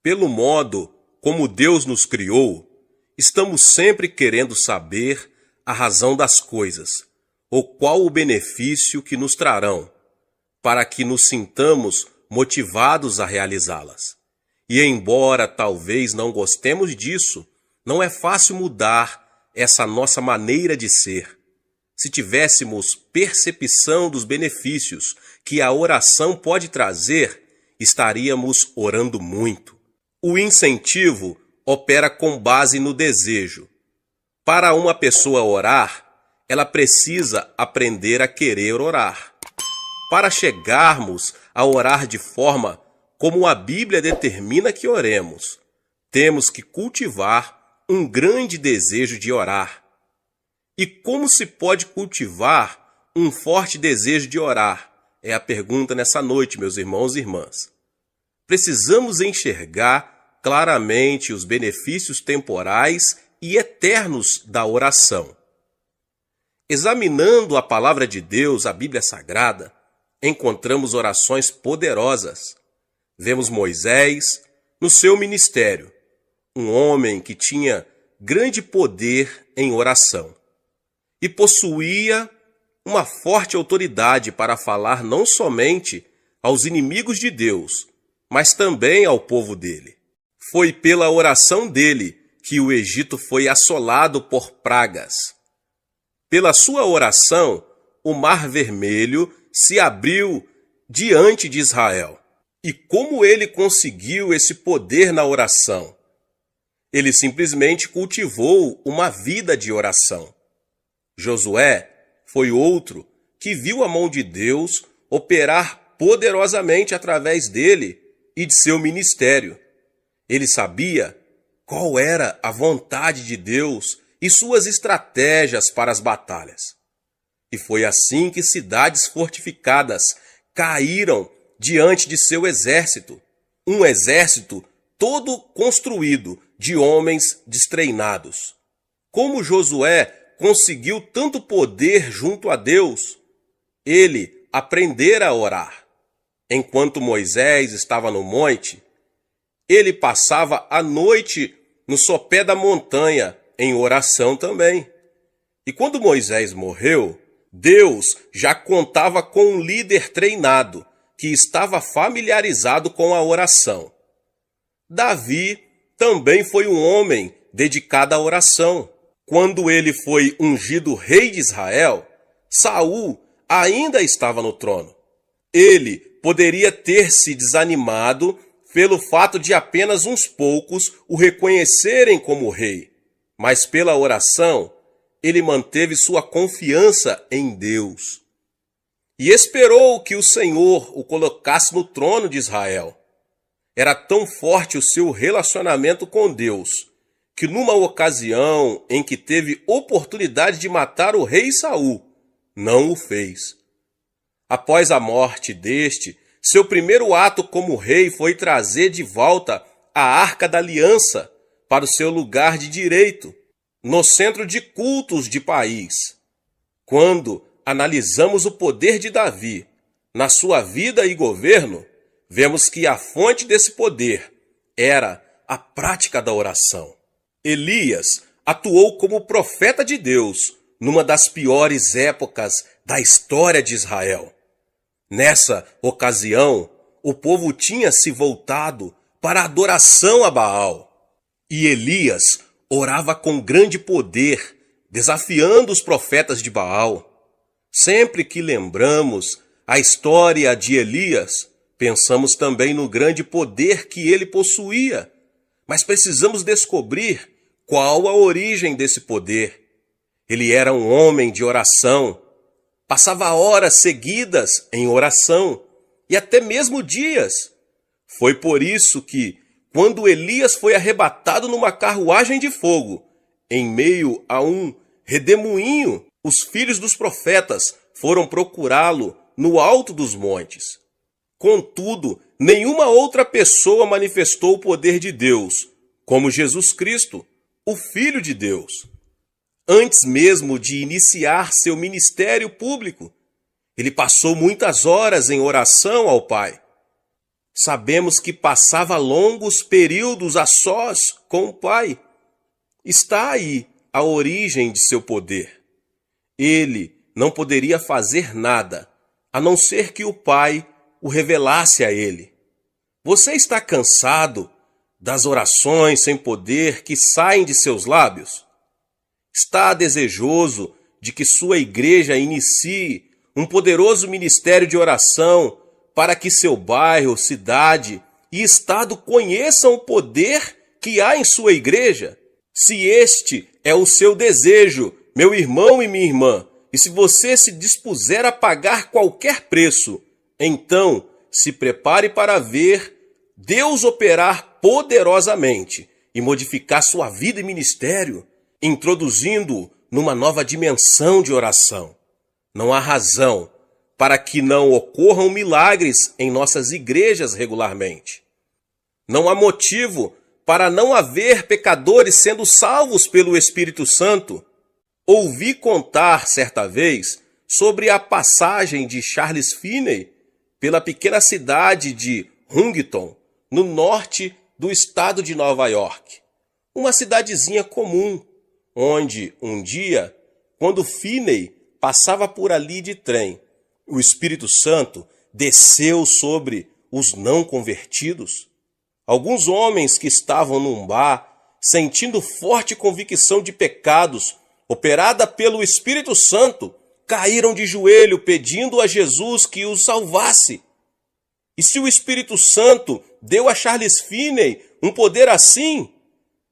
Pelo modo como Deus nos criou, estamos sempre querendo saber a razão das coisas, ou qual o benefício que nos trarão, para que nos sintamos motivados a realizá-las. E embora talvez não gostemos disso, não é fácil mudar essa nossa maneira de ser. Se tivéssemos percepção dos benefícios que a oração pode trazer, estaríamos orando muito. O incentivo opera com base no desejo. Para uma pessoa orar, ela precisa aprender a querer orar. Para chegarmos a orar de forma como a Bíblia determina que oremos, temos que cultivar um grande desejo de orar. E como se pode cultivar um forte desejo de orar? É a pergunta nessa noite, meus irmãos e irmãs. Precisamos enxergar claramente os benefícios temporais e eternos da oração. Examinando a palavra de Deus, a Bíblia Sagrada, encontramos orações poderosas. Vemos Moisés no seu ministério, um homem que tinha grande poder em oração e possuía uma forte autoridade para falar não somente aos inimigos de Deus, mas também ao povo dele. Foi pela oração dele que o Egito foi assolado por pragas. Pela sua oração, o Mar Vermelho se abriu diante de Israel. E como ele conseguiu esse poder na oração? Ele simplesmente cultivou uma vida de oração. Josué foi outro que viu a mão de Deus operar poderosamente através dele e de seu ministério. Ele sabia qual era a vontade de Deus e suas estratégias para as batalhas. E foi assim que cidades fortificadas caíram diante de seu exército, um exército todo construído de homens destreinados. Como Josué conseguiu tanto poder junto a Deus? Ele aprendera a orar. Enquanto Moisés estava no monte, ele passava a noite no sopé da montanha em oração também. E quando Moisés morreu, Deus já contava com um líder treinado que estava familiarizado com a oração. Davi também foi um homem dedicado à oração. Quando ele foi ungido rei de Israel, Saul ainda estava no trono. Ele poderia ter se desanimado pelo fato de apenas uns poucos o reconhecerem como rei, mas pela oração, ele manteve sua confiança em Deus e esperou que o Senhor o colocasse no trono de Israel. Era tão forte o seu relacionamento com Deus, que numa ocasião em que teve oportunidade de matar o rei Saul, não o fez. Após a morte deste, seu primeiro ato como rei foi trazer de volta a Arca da Aliança para o seu lugar de direito, no centro de cultos de país. Quando analisamos o poder de Davi na sua vida e governo, vemos que a fonte desse poder era a prática da oração. Elias atuou como profeta de Deus numa das piores épocas da história de Israel. Nessa ocasião, o povo tinha se voltado para a adoração a Baal. E Elias orava com grande poder, desafiando os profetas de Baal. Sempre que lembramos a história de Elias, pensamos também no grande poder que ele possuía. Mas precisamos descobrir qual a origem desse poder. Ele era um homem de oração. Passava horas seguidas em oração e até mesmo dias. Foi por isso que, quando Elias foi arrebatado numa carruagem de fogo, em meio a um redemoinho, os filhos dos profetas foram procurá-lo no alto dos montes. Contudo, nenhuma outra pessoa manifestou o poder de Deus, como Jesus Cristo, o Filho de Deus. Antes mesmo de iniciar seu ministério público, ele passou muitas horas em oração ao Pai. Sabemos que passava longos períodos a sós com o Pai. Está aí a origem de seu poder. Ele não poderia fazer nada, a não ser que o Pai o revelasse a ele. Você está cansado das orações sem poder que saem de seus lábios? Está desejoso de que sua igreja inicie um poderoso ministério de oração para que seu bairro, cidade e estado conheçam o poder que há em sua igreja? Se este é o seu desejo, meu irmão e minha irmã, e se você se dispuser a pagar qualquer preço, então se prepare para ver Deus operar poderosamente e modificar sua vida e ministério, introduzindo-o numa nova dimensão de oração. Não há razão para que não ocorram milagres em nossas igrejas regularmente. Não há motivo para não haver pecadores sendo salvos pelo Espírito Santo. Ouvi contar certa vez sobre a passagem de Charles Finney pela pequena cidade de Huntington, no norte do estado de Nova York. Uma cidadezinha comum, onde um dia, quando Finney passava por ali de trem, o Espírito Santo desceu sobre os não convertidos. Alguns homens que estavam num bar, sentindo forte convicção de pecados, operada pelo Espírito Santo, caíram de joelho pedindo a Jesus que os salvasse. E se o Espírito Santo deu a Charles Finney um poder assim,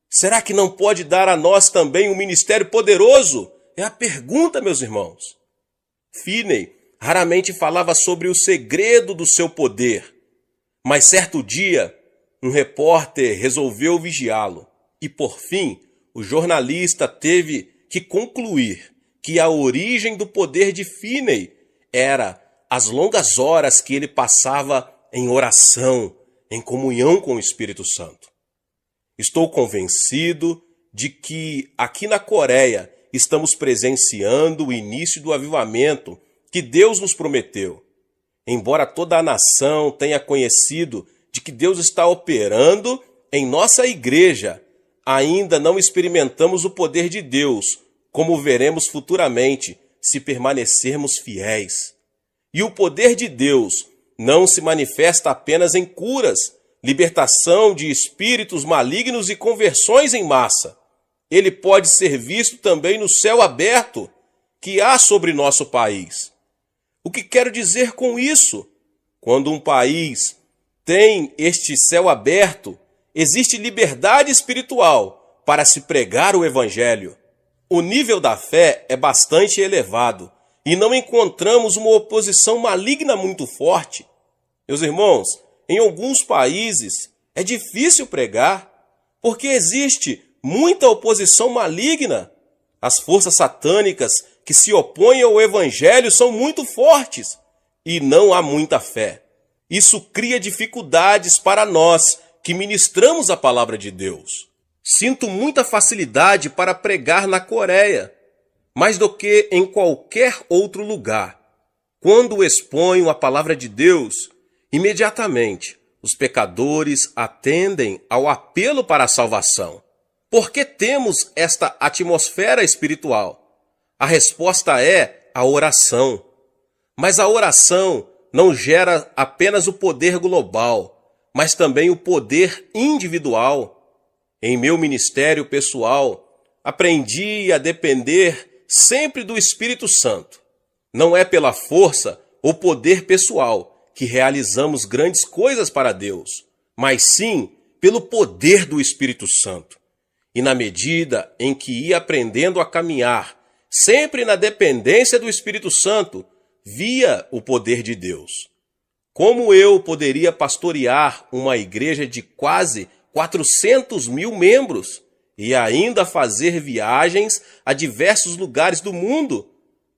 será que não pode dar a nós também um ministério poderoso? É a pergunta, meus irmãos. Finney raramente falava sobre o segredo do seu poder, mas certo dia um repórter resolveu vigiá-lo e, por fim, o jornalista teve que concluir que a origem do poder de Finney era as longas horas que ele passava em oração, em comunhão com o Espírito Santo. Estou convencido de que aqui na Coreia estamos presenciando o início do avivamento que Deus nos prometeu. Embora toda a nação tenha conhecido de que Deus está operando em nossa igreja, ainda não experimentamos o poder de Deus, como veremos futuramente, se permanecermos fiéis. E o poder de Deus não se manifesta apenas em curas, libertação de espíritos malignos e conversões em massa. Ele pode ser visto também no céu aberto que há sobre nosso país. O que quero dizer com isso? Quando um país tem este céu aberto, existe liberdade espiritual para se pregar o evangelho. O nível da fé é bastante elevado e não encontramos uma oposição maligna muito forte. Meus irmãos, em alguns países é difícil pregar porque existe muita oposição maligna. As forças satânicas que se opõem ao evangelho são muito fortes e não há muita fé. Isso cria dificuldades para nós que ministramos a palavra de Deus. Sinto muita facilidade para pregar na Coreia, mais do que em qualquer outro lugar. Quando exponho a palavra de Deus, imediatamente os pecadores atendem ao apelo para a salvação. Por que temos esta atmosfera espiritual? A resposta é a oração. Mas a oração não gera apenas o poder global, mas também o poder individual. Em meu ministério pessoal, aprendi a depender sempre do Espírito Santo. Não é pela força ou poder pessoal que realizamos grandes coisas para Deus, mas sim pelo poder do Espírito Santo. E na medida em que ia aprendendo a caminhar, sempre na dependência do Espírito Santo, via o poder de Deus. Como eu poderia pastorear uma igreja de quase 400 mil membros e ainda fazer viagens a diversos lugares do mundo,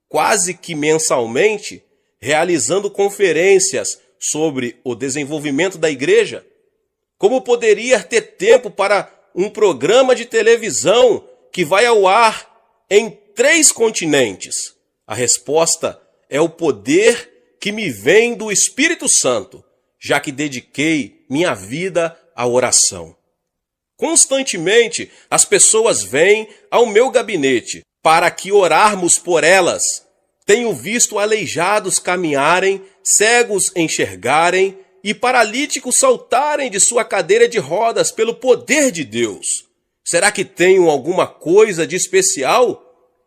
quase que mensalmente, realizando conferências sobre o desenvolvimento da igreja? Como poderia ter tempo para um programa de televisão que vai ao ar em 3 continentes? A resposta é o poder que me vem do Espírito Santo, já que dediquei minha vida à oração. Constantemente, as pessoas vêm ao meu gabinete para que orarmos por elas. Tenho visto aleijados caminharem, cegos enxergarem e paralíticos saltarem de sua cadeira de rodas pelo poder de Deus. Será que tenho alguma coisa de especial?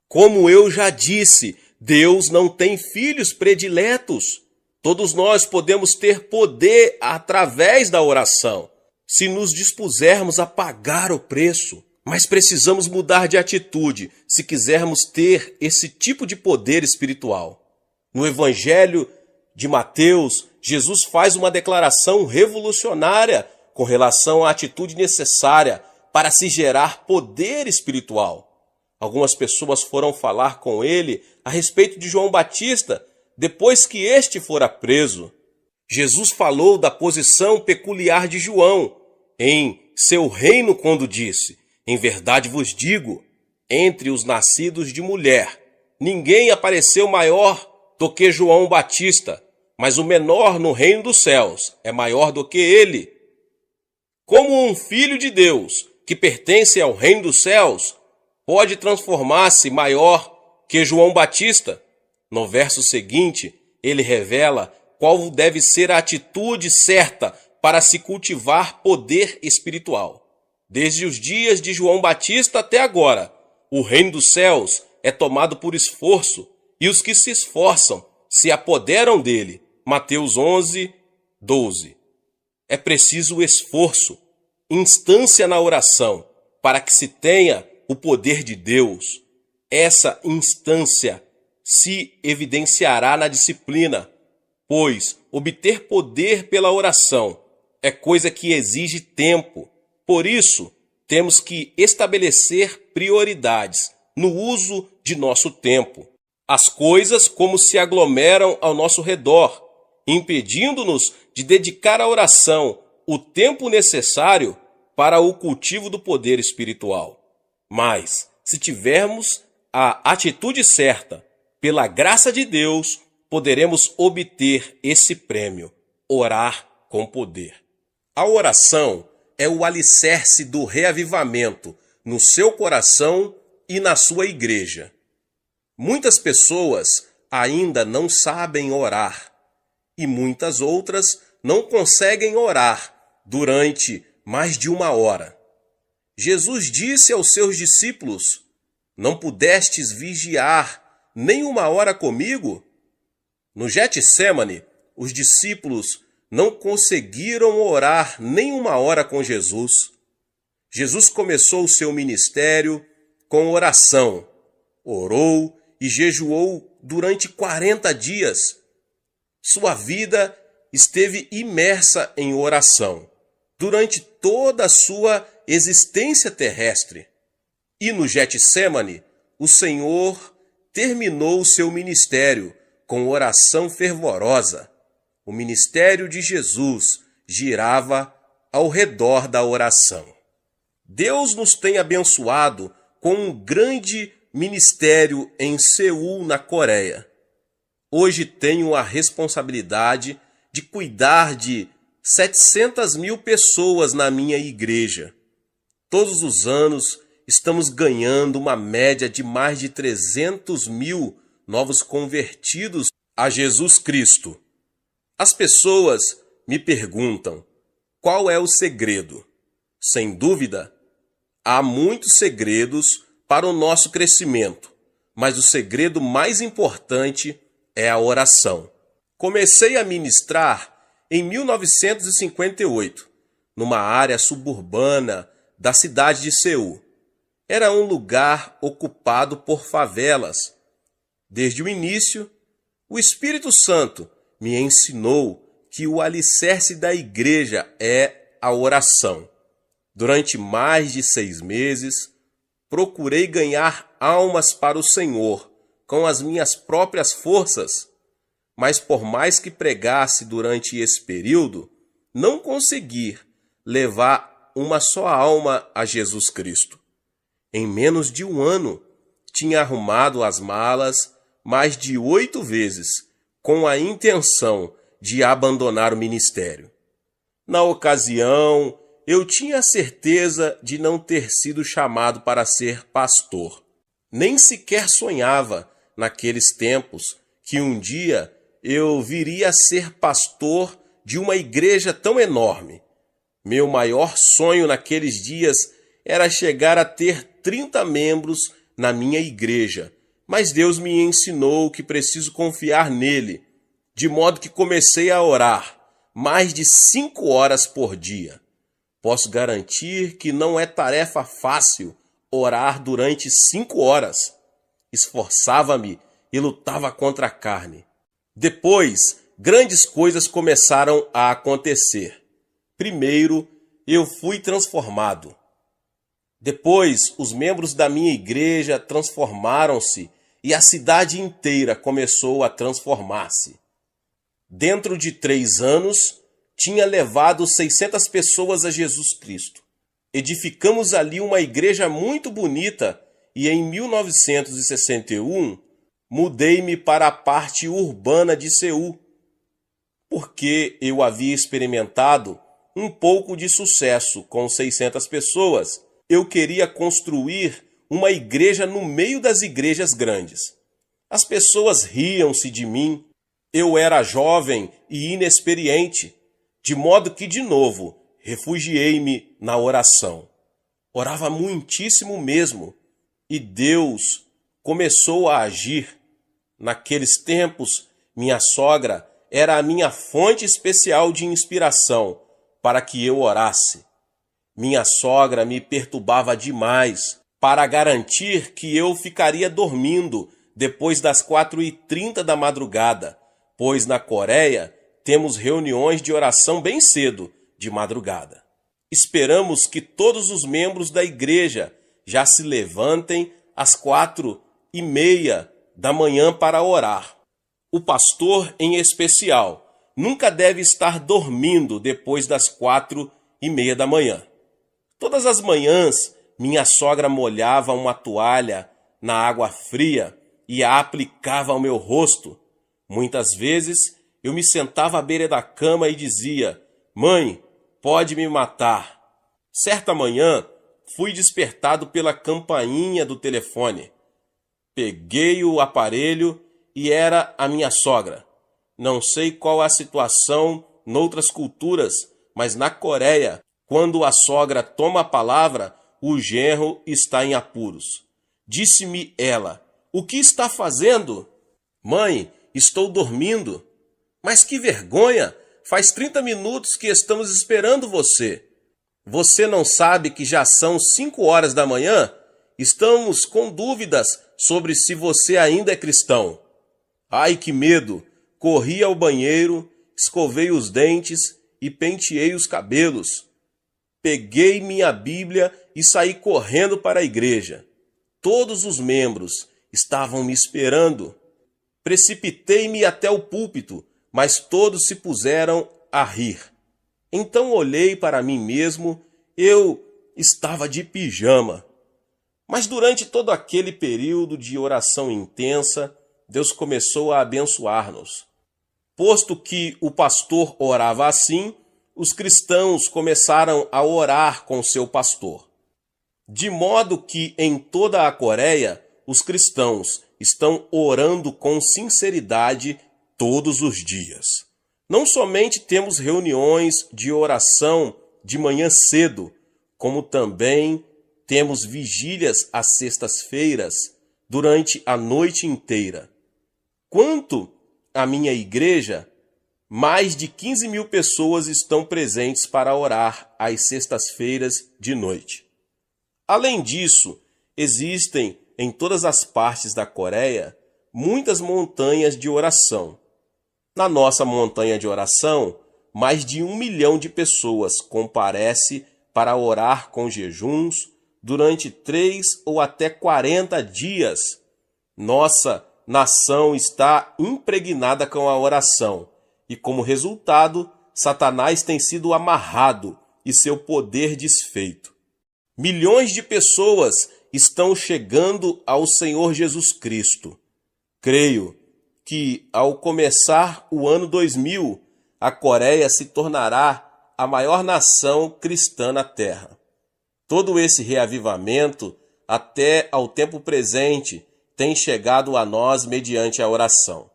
Como eu já disse, Deus não tem filhos prediletos. Todos nós podemos ter poder através da oração, se nos dispusermos a pagar o preço. Mas precisamos mudar de atitude se quisermos ter esse tipo de poder espiritual. No Evangelho de Mateus, Jesus faz uma declaração revolucionária com relação à atitude necessária para se gerar poder espiritual. Algumas pessoas foram falar com ele a respeito de João Batista depois que este fora preso. Jesus falou da posição peculiar de João em seu reino quando disse: em verdade vos digo, entre os nascidos de mulher, ninguém apareceu maior do que João Batista, mas o menor no reino dos céus é maior do que ele. Como um filho de Deus que pertence ao reino dos céus pode transformar-se maior que João Batista? No verso seguinte, ele revela qual deve ser a atitude certa para se cultivar poder espiritual. Desde os dias de João Batista até agora, o reino dos céus é tomado por esforço, e os que se esforçam se apoderam dele. Mateus 11, 12. É preciso esforço, instância na oração, para que se tenha o poder de Deus. Essa instância se evidenciará na disciplina, pois obter poder pela oração é coisa que exige tempo. Por isso, temos que estabelecer prioridades no uso de nosso tempo. As coisas como se aglomeram ao nosso redor, impedindo-nos de dedicar à oração o tempo necessário para o cultivo do poder espiritual. Mas, se tivermos a atitude certa, pela graça de Deus, poderemos obter esse prêmio: orar com poder. A oração é o alicerce do reavivamento no seu coração e na sua igreja. Muitas pessoas ainda não sabem orar e muitas outras não conseguem orar durante mais de 1 hora. Jesus disse aos seus discípulos: não pudestes vigiar nem 1 hora comigo? No Getsêmani, os discípulos não conseguiram orar nem 1 hora com Jesus. Jesus começou o seu ministério com oração. Orou e jejuou durante 40 dias. Sua vida esteve imersa em oração durante toda a sua existência terrestre. E no Getsêmani, o Senhor terminou o seu ministério com oração fervorosa. O ministério de Jesus girava ao redor da oração. Deus nos tem abençoado com um grande ministério em Seul, na Coreia. Hoje tenho a responsabilidade de cuidar de 700.000 pessoas na minha igreja. Todos os anos estamos ganhando uma média de mais de 300.000 novos convertidos a Jesus Cristo. As pessoas me perguntam: qual é o segredo? Sem dúvida, há muitos segredos para o nosso crescimento, mas o segredo mais importante é a oração. Comecei a ministrar em 1958, numa área suburbana da cidade de Seul. Era um lugar ocupado por favelas. Desde o início, o Espírito Santo me ensinou que o alicerce da igreja é a oração. Durante mais de 6 meses, procurei ganhar almas para o Senhor com as minhas próprias forças, mas por mais que pregasse durante esse período, não consegui levar uma só alma a Jesus Cristo. Em menos de 1 ano, tinha arrumado as malas mais de 8 vezes, com a intenção de abandonar o ministério. Na ocasião, eu tinha a certeza de não ter sido chamado para ser pastor. Nem sequer sonhava, naqueles tempos, que um dia eu viria a ser pastor de uma igreja tão enorme. Meu maior sonho naqueles dias era chegar a ter 30 membros na minha igreja, mas Deus me ensinou que preciso confiar nele, de modo que comecei a orar mais de 5 horas por dia. Posso garantir que não é tarefa fácil orar durante 5 horas. Esforçava-me e lutava contra a carne. Depois, grandes coisas começaram a acontecer. Primeiro, eu fui transformado. Depois, os membros da minha igreja transformaram-se e a cidade inteira começou a transformar-se. Dentro de 3 anos, tinha levado 600 pessoas a Jesus Cristo. Edificamos ali uma igreja muito bonita e em 1961 mudei-me para a parte urbana de Seul, porque eu havia experimentado um pouco de sucesso com 600 pessoas. Eu queria construir uma igreja no meio das igrejas grandes. As pessoas riam-se de mim. Eu era jovem e inexperiente, de modo que, de novo, refugiei-me na oração. Orava muitíssimo mesmo, e Deus começou a agir. Naqueles tempos, minha sogra era a minha fonte especial de inspiração para que eu orasse. Minha sogra me perturbava demais para garantir que eu ficaria dormindo depois das 4h30 da madrugada, pois na Coreia temos reuniões de oração bem cedo, de madrugada. Esperamos que todos os membros da igreja já se levantem às 4h30 da manhã para orar. O pastor, em especial, nunca deve estar dormindo depois das 4h30 da manhã. Todas as manhãs, minha sogra molhava uma toalha na água fria e a aplicava ao meu rosto. Muitas vezes, eu me sentava à beira da cama e dizia: "Mãe, pode me matar." Certa manhã, fui despertado pela campainha do telefone. Peguei o aparelho e era a minha sogra. Não sei qual a situação noutras culturas, mas na Coreia, quando a sogra toma a palavra, o genro está em apuros. Disse-me ela: "O que está fazendo?" "Mãe, estou dormindo." "Mas que vergonha! Faz 30 minutos que estamos esperando você." "Você não sabe que já são 5 horas da manhã? Estamos com dúvidas sobre se você ainda é cristão." Ai, que medo! Corri ao banheiro, escovei os dentes e penteei os cabelos. Peguei minha Bíblia e saí correndo para a igreja. Todos os membros estavam me esperando. Precipitei-me até o púlpito, mas todos se puseram a rir. Então olhei para mim mesmo, eu estava de pijama. Mas durante todo aquele período de oração intensa, Deus começou a abençoar-nos. Posto que o pastor orava assim, os cristãos começaram a orar com seu pastor. De modo que em toda a Coreia, os cristãos estão orando com sinceridade todos os dias. Não somente temos reuniões de oração de manhã cedo, como também temos vigílias às sextas-feiras durante a noite inteira. Quanto à minha igreja, mais de 15.000 pessoas estão presentes para orar às sextas-feiras de noite. Além disso, existem em todas as partes da Coreia muitas montanhas de oração. Na nossa montanha de oração, mais de 1 milhão de pessoas comparece para orar com jejuns durante 3 ou até 40 dias. Nossa nação está impregnada com a oração e, como resultado, Satanás tem sido amarrado e seu poder desfeito. Milhões de pessoas estão chegando ao Senhor Jesus Cristo. Creio que, ao começar o ano 2000, a Coreia se tornará a maior nação cristã na Terra. Todo esse reavivamento, até ao tempo presente, tem chegado a nós mediante a oração.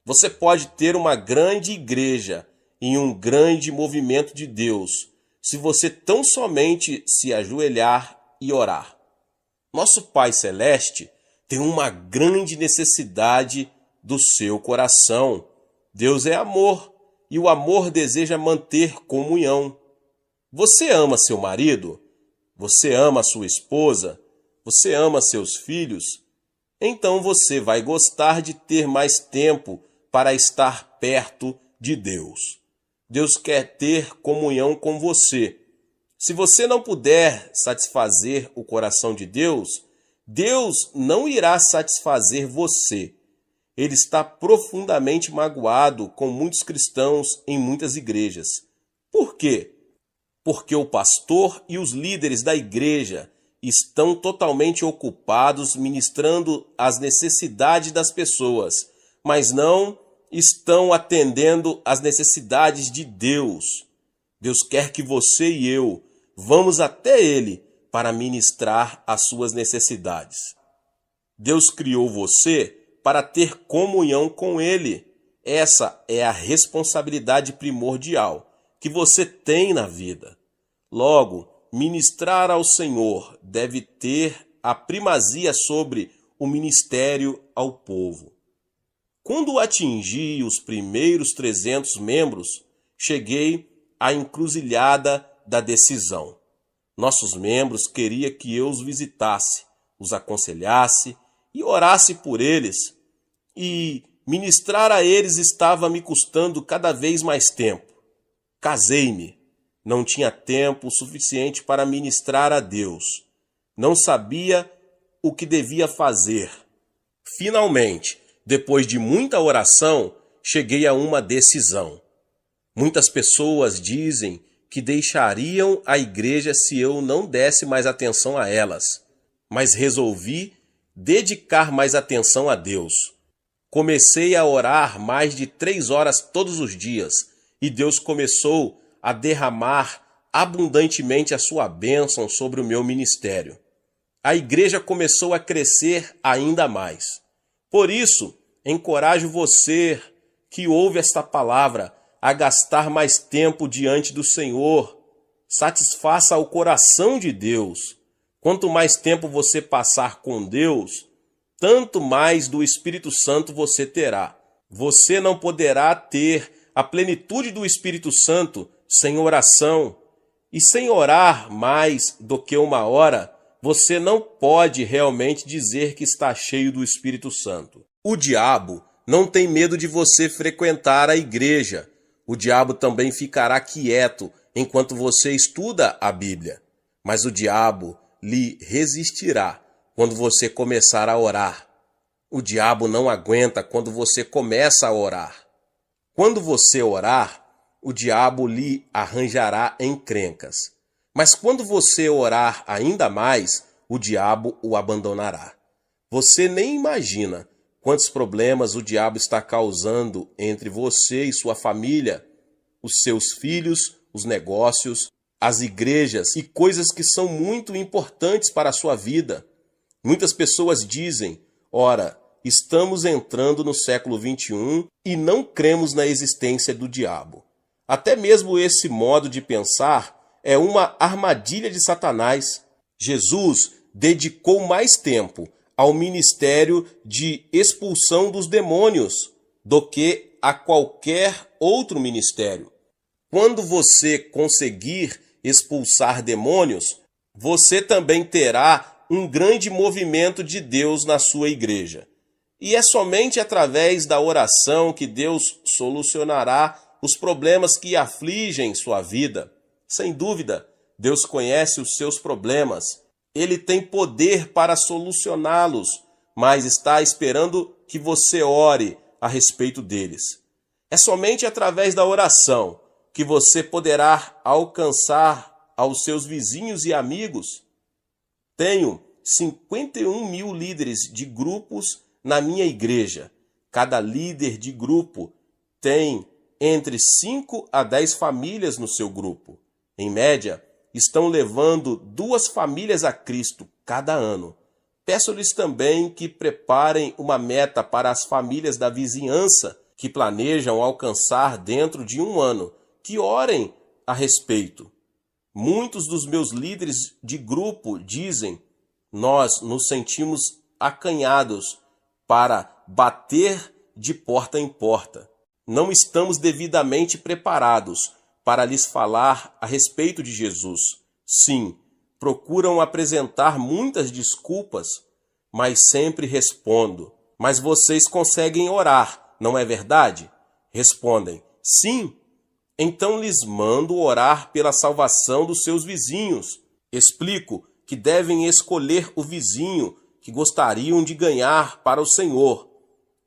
Você pode ter uma grande igreja e um grande movimento de Deus, se você tão somente se ajoelhar e orar. Nosso Pai Celeste tem uma grande necessidade do seu coração. Deus é amor e o amor deseja manter comunhão. Você ama seu marido? Você ama sua esposa? Você ama seus filhos? Então você vai gostar de ter mais tempo para estar perto de Deus. Deus quer ter comunhão com você. Se você não puder satisfazer o coração de Deus, Deus não irá satisfazer você. Ele está profundamente magoado com muitos cristãos em muitas igrejas. Por quê? Porque o pastor e os líderes da igreja estão totalmente ocupados ministrando as necessidades das pessoas, mas não estão atendendo às necessidades de Deus. Deus quer que você e eu vamos até Ele para ministrar as suas necessidades. Deus criou você para ter comunhão com Ele. Essa é a responsabilidade primordial que você tem na vida. Logo, ministrar ao Senhor deve ter a primazia sobre o ministério ao povo. Quando atingi os primeiros 300 membros, cheguei à encruzilhada da decisão. Nossos membros queriam que eu os visitasse, os aconselhasse e orasse por eles. E ministrar a eles estava me custando cada vez mais tempo. Casei-me. Não tinha tempo suficiente para ministrar a Deus. Não sabia o que devia fazer. Finalmente, depois de muita oração, cheguei a uma decisão. Muitas pessoas dizem que deixariam a igreja se eu não desse mais atenção a elas, mas resolvi dedicar mais atenção a Deus. Comecei a orar mais de 3 horas todos os dias e Deus começou a derramar abundantemente a sua bênção sobre o meu ministério. A igreja começou a crescer ainda mais. Por isso, encorajo você que ouve esta palavra a gastar mais tempo diante do Senhor. Satisfaça o coração de Deus. Quanto mais tempo você passar com Deus, tanto mais do Espírito Santo você terá. Você não poderá ter a plenitude do Espírito Santo sem oração. E sem orar mais do que 1 hora, você não pode realmente dizer que está cheio do Espírito Santo. O diabo não tem medo de você frequentar a igreja. O diabo também ficará quieto enquanto você estuda a Bíblia. Mas o diabo lhe resistirá quando você começar a orar. O diabo não aguenta quando você começa a orar. Quando você orar, o diabo lhe arranjará encrencas. Mas quando você orar ainda mais, o diabo o abandonará. Você nem imagina quantos problemas o diabo está causando entre você e sua família, os seus filhos, os negócios, as igrejas e coisas que são muito importantes para a sua vida. Muitas pessoas dizem, ora, estamos entrando no século 21 e não cremos na existência do diabo. Até mesmo esse modo de pensar é uma armadilha de Satanás. Jesus dedicou mais tempo ao ministério de expulsão dos demônios do que a qualquer outro ministério. Quando você conseguir expulsar demônios, você também terá um grande movimento de Deus na sua igreja. E é somente através da oração que Deus solucionará os problemas que afligem sua vida. Sem dúvida, Deus conhece os seus problemas. Ele tem poder para solucioná-los, mas está esperando que você ore a respeito deles. É somente através da oração que você poderá alcançar aos seus vizinhos e amigos. Tenho 51.000 líderes de grupos na minha igreja. Cada líder de grupo tem entre 5 a 10 famílias no seu grupo. Em média, estão levando 2 famílias a Cristo cada ano. Peço-lhes também que preparem uma meta para as famílias da vizinhança que planejam alcançar dentro de um ano, que orem a respeito. Muitos dos meus líderes de grupo dizem: nós nos sentimos acanhados para bater de porta em porta. Não estamos devidamente preparados para lhes falar a respeito de Jesus. Sim, procuram apresentar muitas desculpas, mas sempre respondo: mas vocês conseguem orar, não é verdade? Respondem: sim. Então lhes mando orar pela salvação dos seus vizinhos. Explico que devem escolher o vizinho que gostariam de ganhar para o Senhor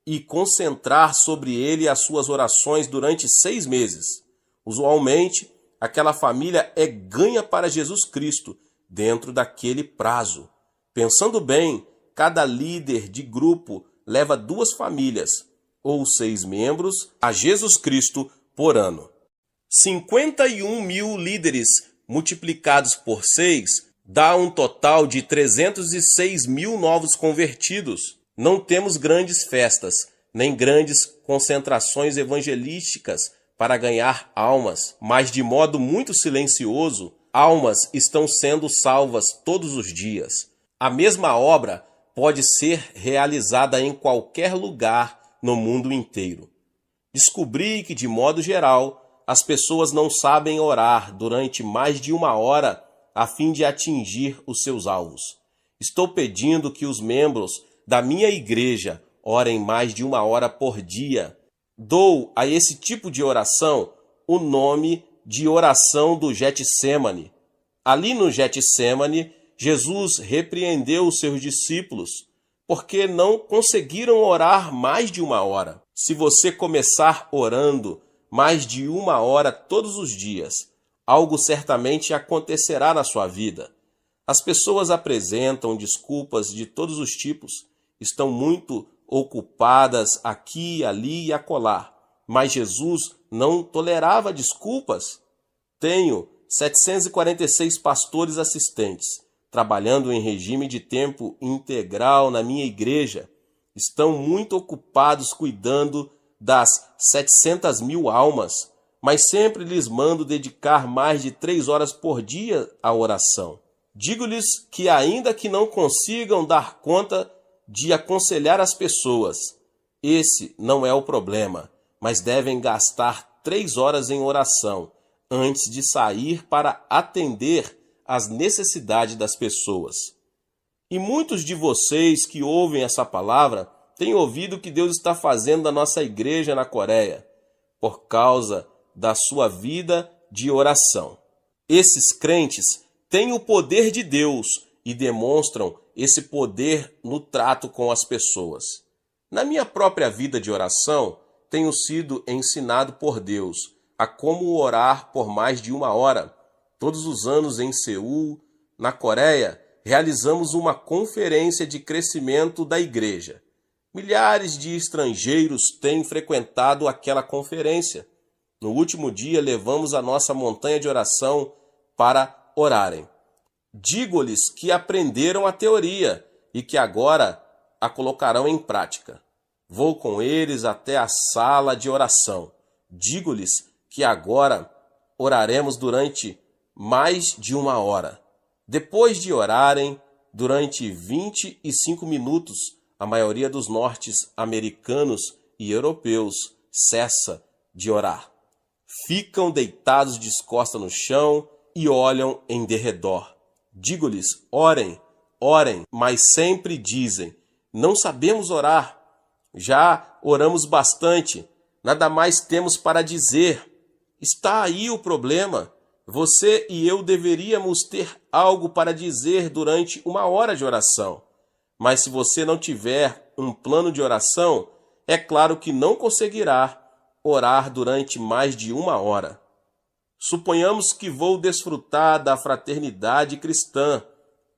e concentrar sobre ele as suas orações durante 6 meses. Usualmente, aquela família é ganha para Jesus Cristo dentro daquele prazo. Pensando bem, cada líder de grupo leva 2 famílias, ou 6 membros, a Jesus Cristo por ano. 51 mil líderes multiplicados por 6 dá um total de 306 mil novos convertidos. Não temos grandes festas, nem grandes concentrações evangelísticas para ganhar almas, mas de modo muito silencioso, almas estão sendo salvas todos os dias. A mesma obra pode ser realizada em qualquer lugar no mundo inteiro. Descobri que, de modo geral, as pessoas não sabem orar durante mais de 1 hora a fim de atingir os seus alvos. Estou pedindo que os membros da minha igreja orem mais de 1 hora por dia. Dou a esse tipo de oração o nome de oração do Getsêmani. Ali no Getsêmani, Jesus repreendeu os seus discípulos porque não conseguiram orar mais de 1 hora. Se você começar orando mais de 1 hora todos os dias, algo certamente acontecerá na sua vida. As pessoas apresentam desculpas de todos os tipos, estão muito ocupadas aqui, ali e acolá, mas Jesus não tolerava desculpas. Tenho 746 pastores assistentes, trabalhando em regime de tempo integral na minha igreja. Estão muito ocupados cuidando das 700 mil almas, mas sempre lhes mando dedicar mais de 3 horas por dia à oração. Digo-lhes que ainda que não consigam dar conta de aconselhar as pessoas, esse não é o problema, mas devem gastar 3 horas em oração antes de sair para atender às necessidades das pessoas. E muitos de vocês que ouvem essa palavra têm ouvido o que Deus está fazendo na nossa igreja na Coreia, por causa da sua vida de oração. Esses crentes têm o poder de Deus e demonstram esse poder no trato com as pessoas. Na minha própria vida de oração, tenho sido ensinado por Deus a como orar por mais de 1 hora. Todos os anos em Seul, na Coreia, realizamos uma conferência de crescimento da igreja. Milhares de estrangeiros têm frequentado aquela conferência. No último dia, levamos a nossa montanha de oração para orarem. Digo-lhes que aprenderam a teoria e que agora a colocarão em prática. Vou com eles até a sala de oração. Digo-lhes que agora oraremos durante mais de 1 hora. Depois de orarem durante 25 minutos, a maioria dos norte-americanos e europeus cessa de orar. Ficam deitados de costas no chão e olham em derredor. Digo-lhes: orem, orem, mas sempre dizem: não sabemos orar. Já oramos bastante, nada mais temos para dizer. Está aí o problema. Você e eu deveríamos ter algo para dizer durante 1 hora de oração. Mas se você não tiver um plano de oração, é claro que não conseguirá orar durante mais de 1 hora. Suponhamos que vou desfrutar da fraternidade cristã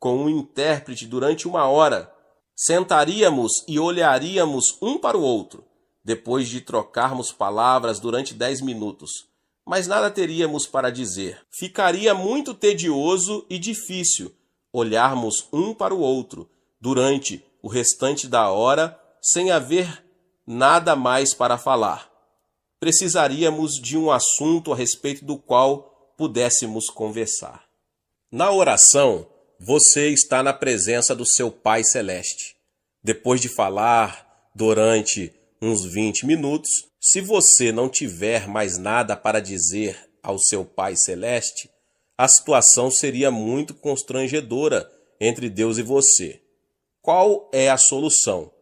com um intérprete durante 1 hora. Sentaríamos e olharíamos um para o outro. depois de trocarmos palavras durante 10 minutos, mas nada teríamos para dizer. Ficaria muito tedioso e difícil olharmos um para o outro durante o restante da hora sem haver nada mais para falar. Precisaríamos de um assunto a respeito do qual pudéssemos conversar. Na oração, você está na presença do seu Pai Celeste. Depois de falar durante uns 20 minutos, se você não tiver mais nada para dizer ao seu Pai Celeste, a situação seria muito constrangedora entre Deus e você. Qual é a solução?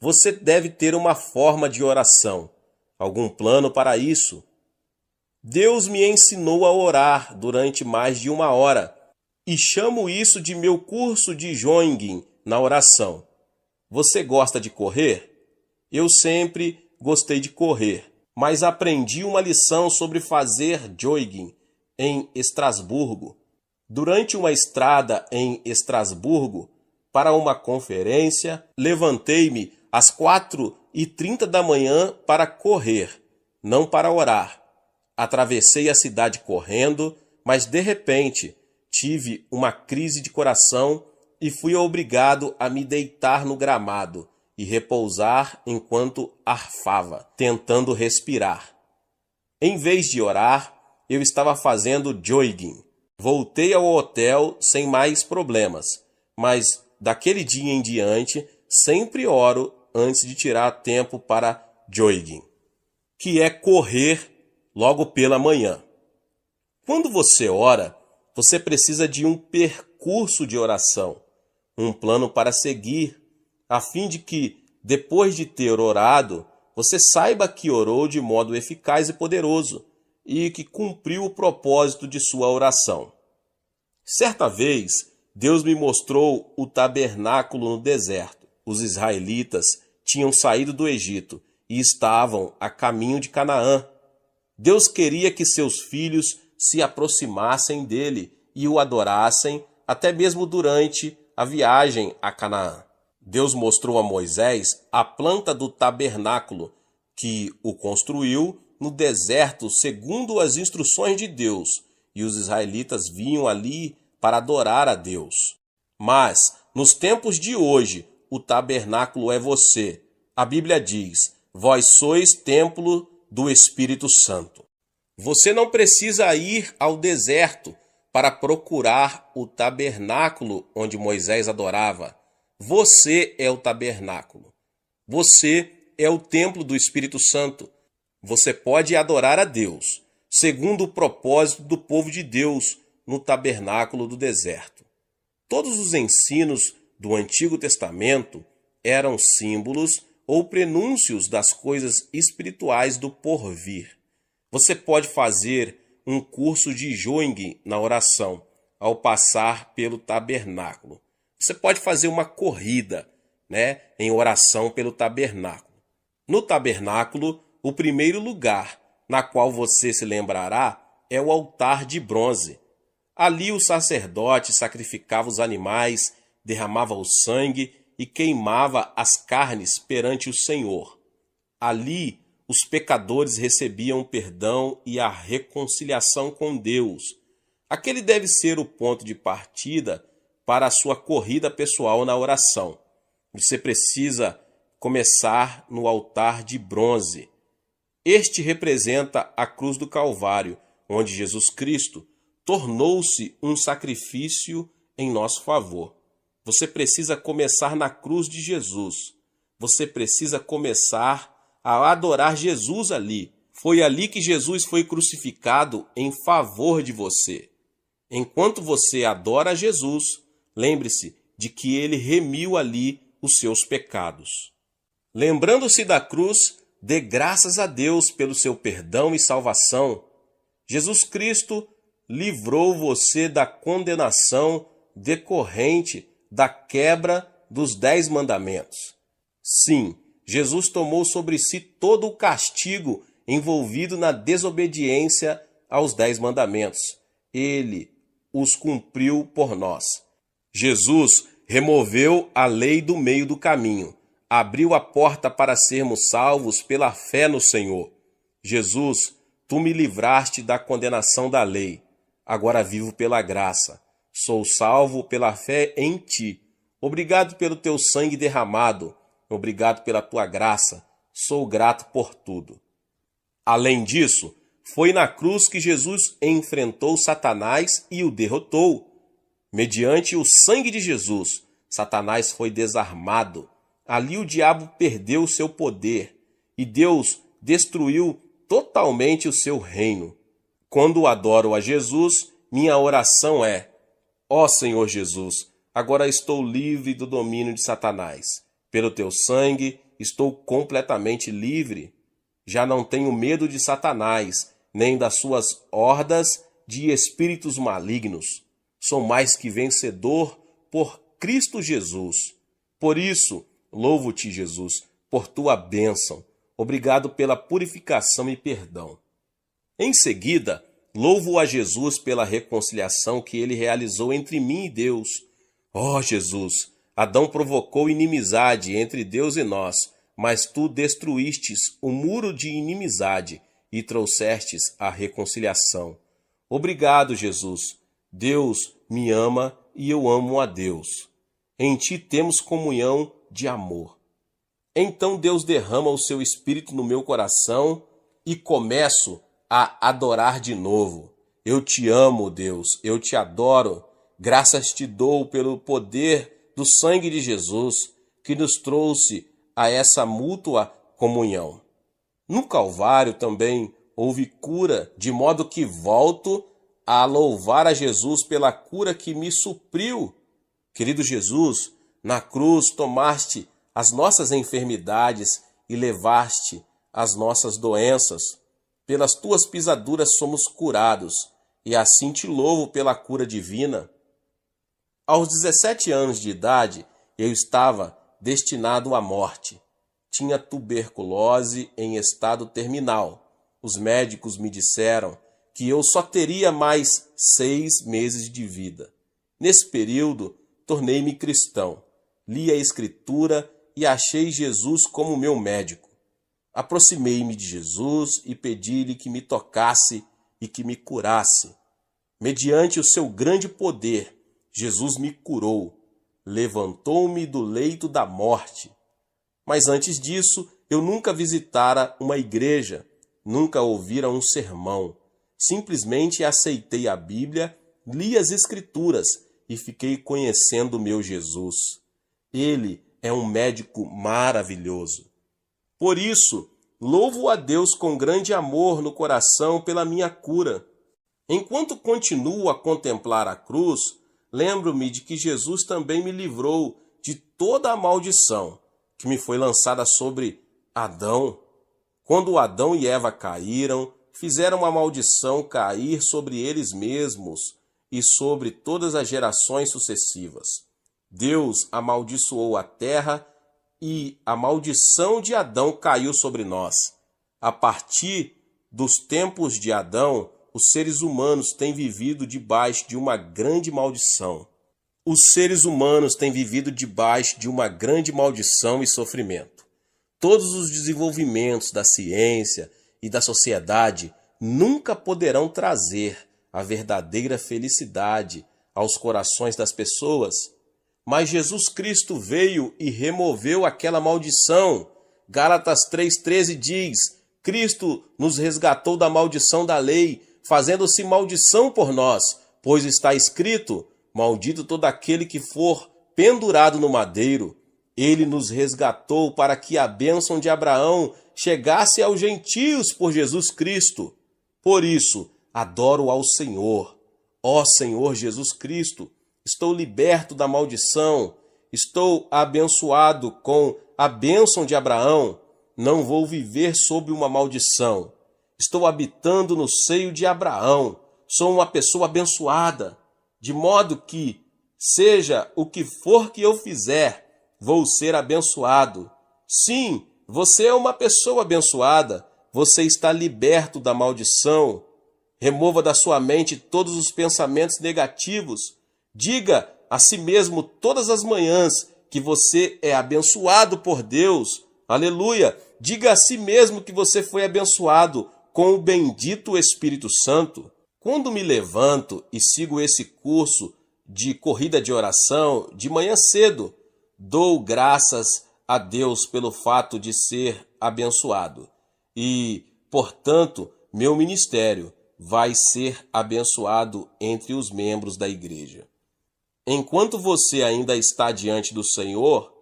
Você deve ter uma forma de oração, algum plano para isso. Deus me ensinou a orar durante mais de 1 hora e chamo isso de meu curso de jogging na oração. Você gosta de correr? Eu sempre gostei de correr, mas aprendi uma lição sobre fazer jogging em Estrasburgo. Durante uma estrada em Estrasburgo, para uma conferência, levantei-me às 4h30 da manhã para correr, não para orar. Atravessei a cidade correndo, mas de repente tive uma crise de coração e fui obrigado a me deitar no gramado e repousar enquanto arfava, tentando respirar. Em vez de orar, eu estava fazendo jogging. Voltei ao hotel sem mais problemas, mas daquele dia em diante sempre oro antes de tirar tempo para jogging, que é correr logo pela manhã. Quando você ora, você precisa de um percurso de oração, um plano para seguir, a fim de que, depois de ter orado, você saiba que orou de modo eficaz e poderoso e que cumpriu o propósito de sua oração. Certa vez, Deus me mostrou o tabernáculo no deserto. Os israelitas tinham saído do Egito e estavam a caminho de Canaã. Deus queria que seus filhos se aproximassem dele e o adorassem até mesmo durante a viagem a Canaã. Deus mostrou a Moisés a planta do tabernáculo, que o construiu no deserto segundo as instruções de Deus, e os israelitas vinham ali para adorar a Deus. Mas, nos tempos de hoje, o tabernáculo é você. A Bíblia diz: vós sois templo do Espírito Santo. Você não precisa ir ao deserto para procurar o tabernáculo onde Moisés adorava. Você é o tabernáculo. Você é o templo do Espírito Santo. Você pode adorar a Deus, segundo o propósito do povo de Deus no tabernáculo do deserto. Todos os ensinos do Antigo Testamento eram símbolos ou prenúncios das coisas espirituais do porvir. Você pode fazer um curso de jogging na oração ao passar pelo tabernáculo. Você pode fazer uma corrida, em oração pelo tabernáculo. No tabernáculo, o primeiro lugar na qual você se lembrará é o altar de bronze. Ali o sacerdote sacrificava os animais, derramava o sangue e queimava as carnes perante o Senhor. Ali os pecadores recebiam perdão e a reconciliação com Deus. Aquele deve ser o ponto de partida para a sua corrida pessoal na oração. Você precisa começar no altar de bronze. Este representa a cruz do Calvário, onde Jesus Cristo tornou-se um sacrifício em nosso favor. Você precisa começar na cruz de Jesus. Você precisa começar a adorar Jesus ali. Foi ali que Jesus foi crucificado em favor de você. Enquanto você adora Jesus, lembre-se de que ele remiu ali os seus pecados. Lembrando-se da cruz, dê graças a Deus pelo seu perdão e salvação. Jesus Cristo livrou você da condenação decorrente da quebra dos 10 mandamentos. Sim, Jesus tomou sobre si todo o castigo envolvido na desobediência aos 10 mandamentos. Ele os cumpriu por nós. Jesus removeu a lei do meio do caminho. abriu a porta para sermos salvos pela fé no Senhor. Jesus, tu me livraste da condenação da lei. Agora vivo pela graça. Sou salvo pela fé em ti. Obrigado pelo teu sangue derramado. Obrigado pela tua graça. Sou grato por tudo. Além disso, foi na cruz que Jesus enfrentou Satanás e o derrotou. Mediante o sangue de Jesus, Satanás foi desarmado. Ali o diabo perdeu o seu poder e Deus destruiu totalmente o seu reino. Quando adoro a Jesus, minha oração é: ó Senhor Jesus, agora estou livre do domínio de Satanás. Pelo teu sangue, estou completamente livre. Já não tenho medo de Satanás, nem das suas hordas de espíritos malignos. Sou mais que vencedor por Cristo Jesus. Por isso, louvo-te, Jesus, por tua bênção. Obrigado pela purificação e perdão. Em seguida, louvo a Jesus pela reconciliação que ele realizou entre mim e Deus. Ó Jesus, Adão provocou inimizade entre Deus e nós, mas tu destruístes o muro de inimizade e trouxestes a reconciliação. Obrigado, Jesus. Deus me ama e eu amo a Deus. Em ti temos comunhão de amor. Então Deus derrama o seu Espírito no meu coração e começo a adorar de novo. Eu te amo, Deus, eu te adoro. Graças te dou pelo poder do sangue de Jesus que nos trouxe a essa mútua comunhão. No Calvário também houve cura, de modo que volto a louvar a Jesus pela cura que me supriu. Querido Jesus, na cruz tomaste as nossas enfermidades e levaste as nossas doenças. Pelas tuas pisaduras somos curados, e assim te louvo pela cura divina. Aos 17 anos de idade, eu estava destinado à morte. Tinha tuberculose em estado terminal. Os médicos me disseram que eu só teria mais 6 meses de vida. Nesse período, tornei-me cristão. Li a Escritura e achei Jesus como meu médico. Aproximei-me de Jesus e pedi-lhe que me tocasse e que me curasse. Mediante o seu grande poder, Jesus me curou, levantou-me do leito da morte. Mas antes disso, eu nunca visitara uma igreja, nunca ouvira um sermão. Simplesmente aceitei a Bíblia, li as Escrituras e fiquei conhecendo o meu Jesus. Ele é um médico maravilhoso. Por isso, louvo a Deus com grande amor no coração pela minha cura. Enquanto continuo a contemplar a cruz, lembro-me de que Jesus também me livrou de toda a maldição que me foi lançada sobre Adão. Quando Adão e Eva caíram, fizeram a maldição cair sobre eles mesmos e sobre todas as gerações sucessivas. Deus amaldiçoou a terra e a maldição de Adão caiu sobre nós. A partir dos tempos de Adão, os seres humanos têm vivido debaixo de uma grande maldição. Os seres humanos têm vivido debaixo de uma grande maldição e sofrimento. Todos os desenvolvimentos da ciência e da sociedade nunca poderão trazer a verdadeira felicidade aos corações das pessoas. Mas Jesus Cristo veio e removeu aquela maldição. Gálatas 3,13 diz: Cristo nos resgatou da maldição da lei, fazendo-se maldição por nós, pois está escrito: maldito todo aquele que for pendurado no madeiro. Ele nos resgatou para que a bênção de Abraão chegasse aos gentios por Jesus Cristo. Por isso, adoro ao Senhor. Ó Senhor Jesus Cristo, estou liberto da maldição, estou abençoado com a bênção de Abraão. Não vou viver sob uma maldição. Estou habitando no seio de Abraão. Sou uma pessoa abençoada, de modo que, seja o que for que eu fizer, vou ser abençoado. Sim, você é uma pessoa abençoada. Você está liberto da maldição. Remova da sua mente todos os pensamentos negativos. Diga a si mesmo todas as manhãs que você é abençoado por Deus. Aleluia! Diga a si mesmo que você foi abençoado com o bendito Espírito Santo. Quando me levanto e sigo esse curso de corrida de oração de manhã cedo, dou graças a Deus pelo fato de ser abençoado. E, portanto, meu ministério vai ser abençoado entre os membros da igreja. Enquanto você ainda está diante do Senhor,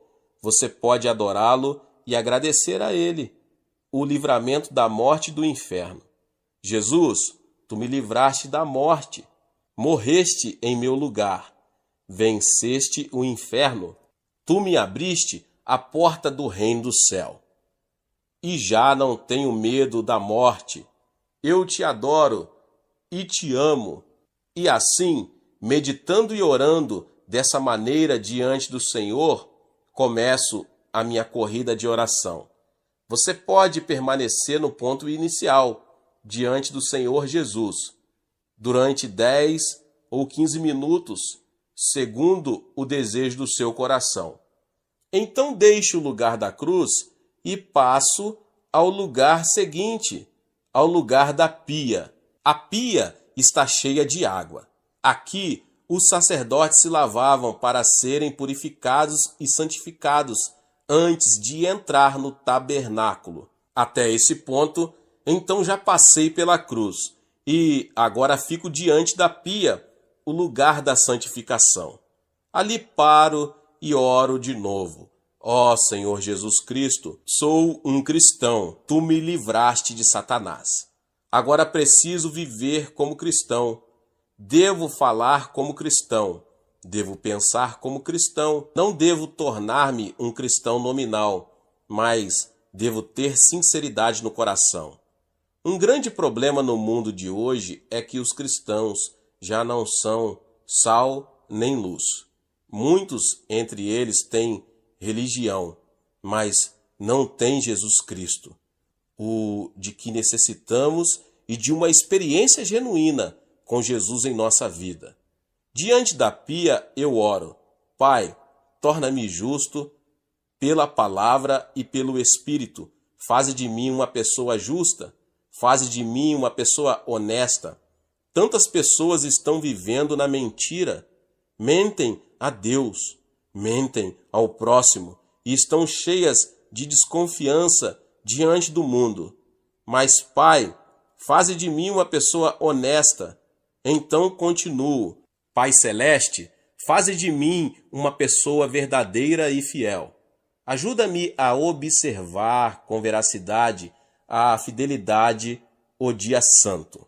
você pode adorá-lo e agradecer a Ele o livramento da morte e do inferno. Jesus, tu me livraste da morte, morreste em meu lugar, venceste o inferno, tu me abriste a porta do reino do céu. E já não tenho medo da morte. Eu te adoro e te amo. E assim, meditando e orando dessa maneira diante do Senhor, começo a minha corrida de oração. Você pode permanecer no ponto inicial, diante do Senhor Jesus, durante 10 ou 15 minutos, segundo o desejo do seu coração. Então deixe o lugar da cruz e passo ao lugar seguinte, ao lugar da pia. A pia está cheia de água. Aqui, os sacerdotes se lavavam para serem purificados e santificados antes de entrar no tabernáculo. Até esse ponto, então já passei pela cruz e agora fico diante da pia, o lugar da santificação. Ali paro e oro de novo. Ó Senhor Jesus Cristo, sou um cristão, tu me livraste de Satanás. Agora preciso viver como cristão. Devo falar como cristão. Devo pensar como cristão. Não devo tornar-me um cristão nominal, mas devo ter sinceridade no coração. Um grande problema no mundo de hoje é que os cristãos já não são sal nem luz. Muitos entre eles têm religião, mas não têm Jesus Cristo, o de que necessitamos e de uma experiência genuína com Jesus em nossa vida. Diante da pia eu oro: Pai, torna-me justo pela palavra e pelo Espírito. Faze de mim uma pessoa justa, faze de mim uma pessoa honesta. Tantas pessoas estão vivendo na mentira, mentem a Deus, mentem ao próximo e estão cheias de desconfiança diante do mundo. Mas, Pai, faze de mim uma pessoa honesta. Então continuo: Pai Celeste, faze de mim uma pessoa verdadeira e fiel. Ajuda-me a observar com veracidade a fidelidade, o dia santo.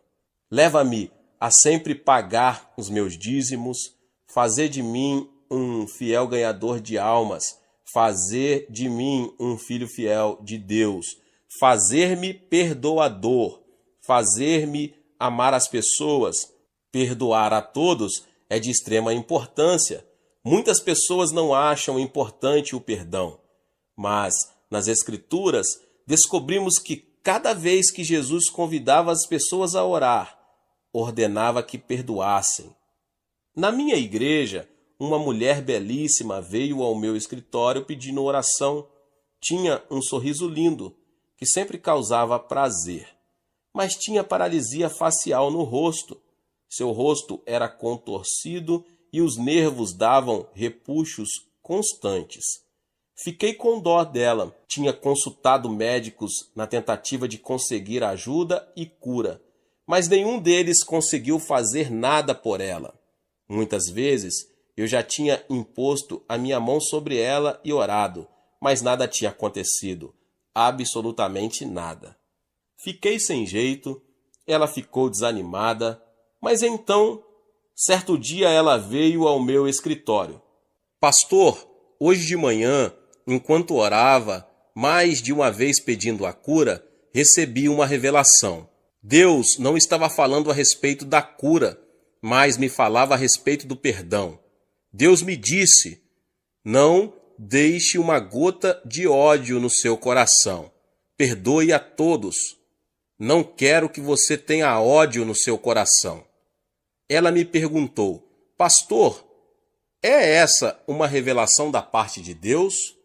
Leva-me a sempre pagar os meus dízimos, fazer de mim um fiel ganhador de almas, fazer de mim um filho fiel de Deus, fazer-me perdoador, fazer-me amar as pessoas. Perdoar a todos é de extrema importância. Muitas pessoas não acham importante o perdão, mas nas Escrituras descobrimos que cada vez que Jesus convidava as pessoas a orar, ordenava que perdoassem. Na minha igreja, uma mulher belíssima veio ao meu escritório pedindo oração. Tinha um sorriso lindo, que sempre causava prazer, mas tinha paralisia facial no rosto. Seu rosto era contorcido e os nervos davam repuxos constantes. Fiquei com dó dela. Tinha consultado médicos na tentativa de conseguir ajuda e cura, mas nenhum deles conseguiu fazer nada por ela. Muitas vezes eu já tinha imposto a minha mão sobre ela e orado, mas nada tinha acontecido, absolutamente nada. Fiquei sem jeito, ela ficou desanimada, mas então, certo dia ela veio ao meu escritório. Pastor, hoje de manhã, enquanto orava, mais de uma vez pedindo a cura, recebi uma revelação. Deus não estava falando a respeito da cura, mas me falava a respeito do perdão. Deus me disse: não deixe uma gota de ódio no seu coração. Perdoe a todos. Não quero que você tenha ódio no seu coração. Ela me perguntou: Pastor, É essa uma revelação da parte de Deus?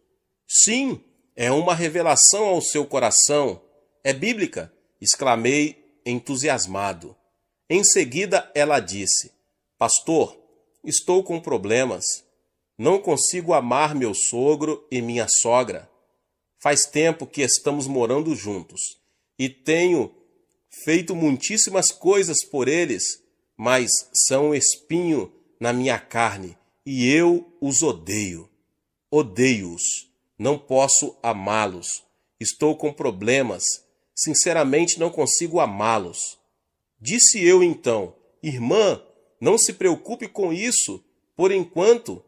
Sim, é uma revelação ao seu coração. É bíblica, exclamei entusiasmado. Em seguida ela disse: Pastor, estou com problemas. Não consigo amar meu sogro e minha sogra. Faz tempo que estamos morando juntos e tenho feito muitíssimas coisas por eles, mas são um espinho na minha carne e eu os odeio. Odeio-os. Não posso amá-los. Estou com problemas. Sinceramente, não consigo amá-los. Disse eu então: Irmã, não se preocupe com isso. Por enquanto,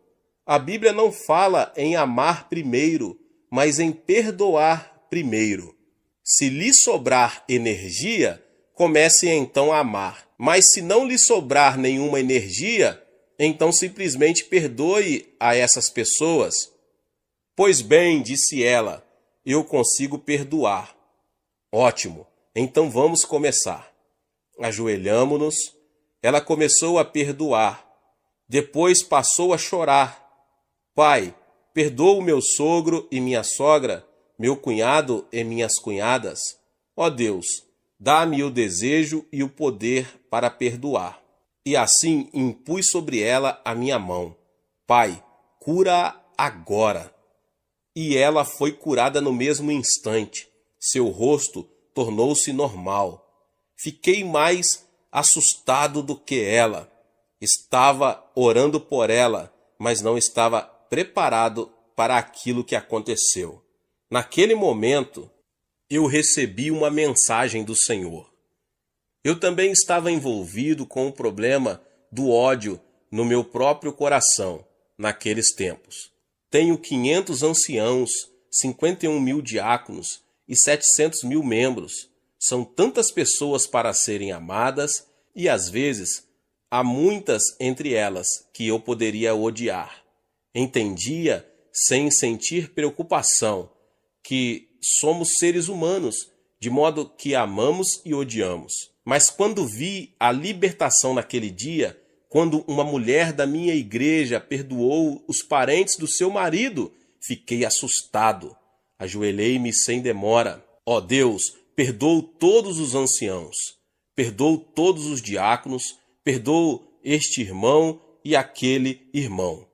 a Bíblia não fala em amar primeiro, mas em perdoar primeiro. Se lhe sobrar energia, comece então a amar. Mas se não lhe sobrar nenhuma energia, então simplesmente perdoe a essas pessoas. Pois bem, disse ela, eu consigo perdoar. Ótimo, então vamos começar. Ajoelhamo-nos, ela começou a perdoar. Depois passou a chorar. Pai, perdoa o meu sogro e minha sogra, meu cunhado e minhas cunhadas. Ó Deus, dá-me o desejo e o poder para perdoar. E assim impus sobre ela a minha mão. Pai, cura-a agora. E ela foi curada no mesmo instante. Seu rosto tornou-se normal. Fiquei mais assustado do que ela. Estava orando por ela, mas não estava preparado para aquilo que aconteceu. Naquele momento, eu recebi uma mensagem do Senhor. Eu também estava envolvido com o problema do ódio no meu próprio coração, naqueles tempos. Tenho 500 anciãos, 51 mil diáconos e 700 mil membros. São tantas pessoas para serem amadas e, às vezes, há muitas entre elas que eu poderia odiar. Entendia, sem sentir preocupação, que somos seres humanos, de modo que amamos e odiamos. Mas quando vi a libertação naquele dia, quando uma mulher da minha igreja perdoou os parentes do seu marido, fiquei assustado. Ajoelhei-me sem demora. Ó Deus, perdoa todos os anciãos, perdoa todos os diáconos, perdoa este irmão e aquele irmão.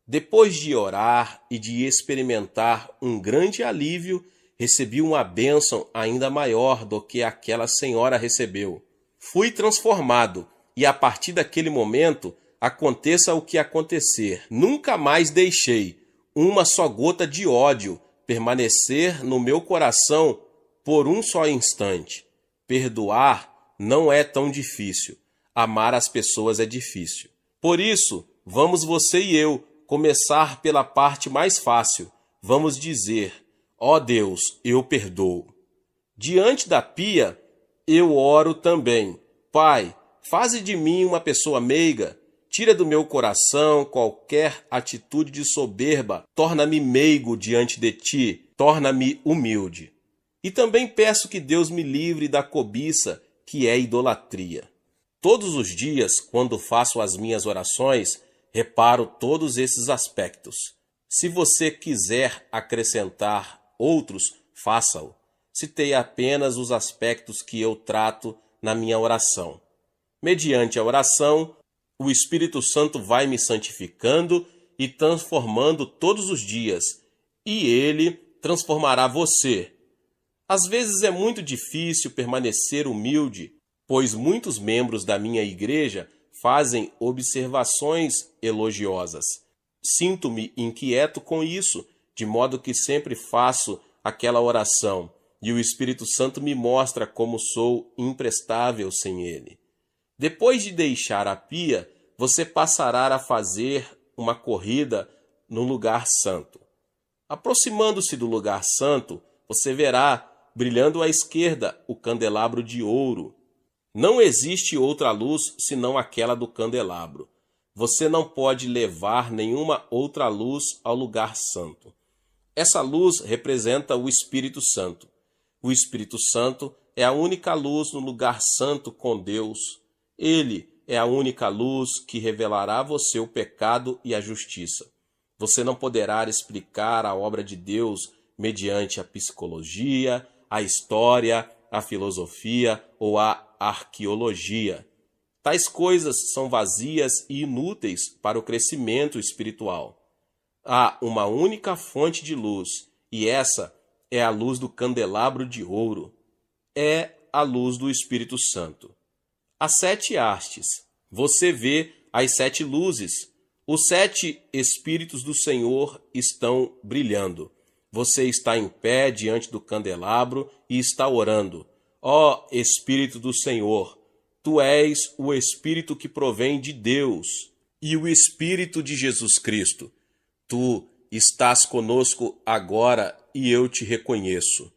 Depois de orar e de experimentar um grande alívio, recebi uma bênção ainda maior do que aquela senhora recebeu. Fui transformado e a partir daquele momento, aconteça o que acontecer, nunca mais deixei uma só gota de ódio permanecer no meu coração por um só instante. Perdoar não é tão difícil. Amar as pessoas é difícil. Por isso, vamos você e eu começar pela parte mais fácil. Vamos dizer: ó Deus, eu perdoo. Diante da pia, eu oro também. Pai, faze de mim uma pessoa meiga. Tira do meu coração qualquer atitude de soberba. Torna-me meigo diante de ti. Torna-me humilde. E também peço que Deus me livre da cobiça, que é idolatria. Todos os dias, quando faço as minhas orações, reparo todos esses aspectos. Se você quiser acrescentar outros, faça-o. Citei apenas os aspectos que eu trato na minha oração. Mediante a oração, o Espírito Santo vai me santificando e transformando todos os dias, e ele transformará você. Às vezes é muito difícil permanecer humilde, pois muitos membros da minha igreja fazem observações elogiosas. Sinto-me inquieto com isso, de modo que sempre faço aquela oração, e o Espírito Santo me mostra como sou imprestável sem ele. Depois de deixar a pia, você passará a fazer uma corrida no lugar santo. Aproximando-se do lugar santo, você verá, brilhando à esquerda, o candelabro de ouro. Não existe outra luz senão aquela do candelabro. Você não pode levar nenhuma outra luz ao lugar santo. Essa luz representa o Espírito Santo. O Espírito Santo é a única luz no lugar santo com Deus. Ele é a única luz que revelará a você o pecado e a justiça. Você não poderá explicar a obra de Deus mediante a psicologia, a história, a filosofia ou a arqueologia. Tais coisas são vazias e inúteis para o crescimento espiritual. Há uma única fonte de luz, e essa é a luz do candelabro de ouro. É a luz do Espírito Santo. As 7 hastes. Você vê as 7 luzes. Os 7 Espíritos do Senhor estão brilhando. Você está em pé diante do candelabro e está orando. Ó Espírito do Senhor, Tu és o Espírito que provém de Deus e o Espírito de Jesus Cristo. Tu estás conosco agora e eu te reconheço.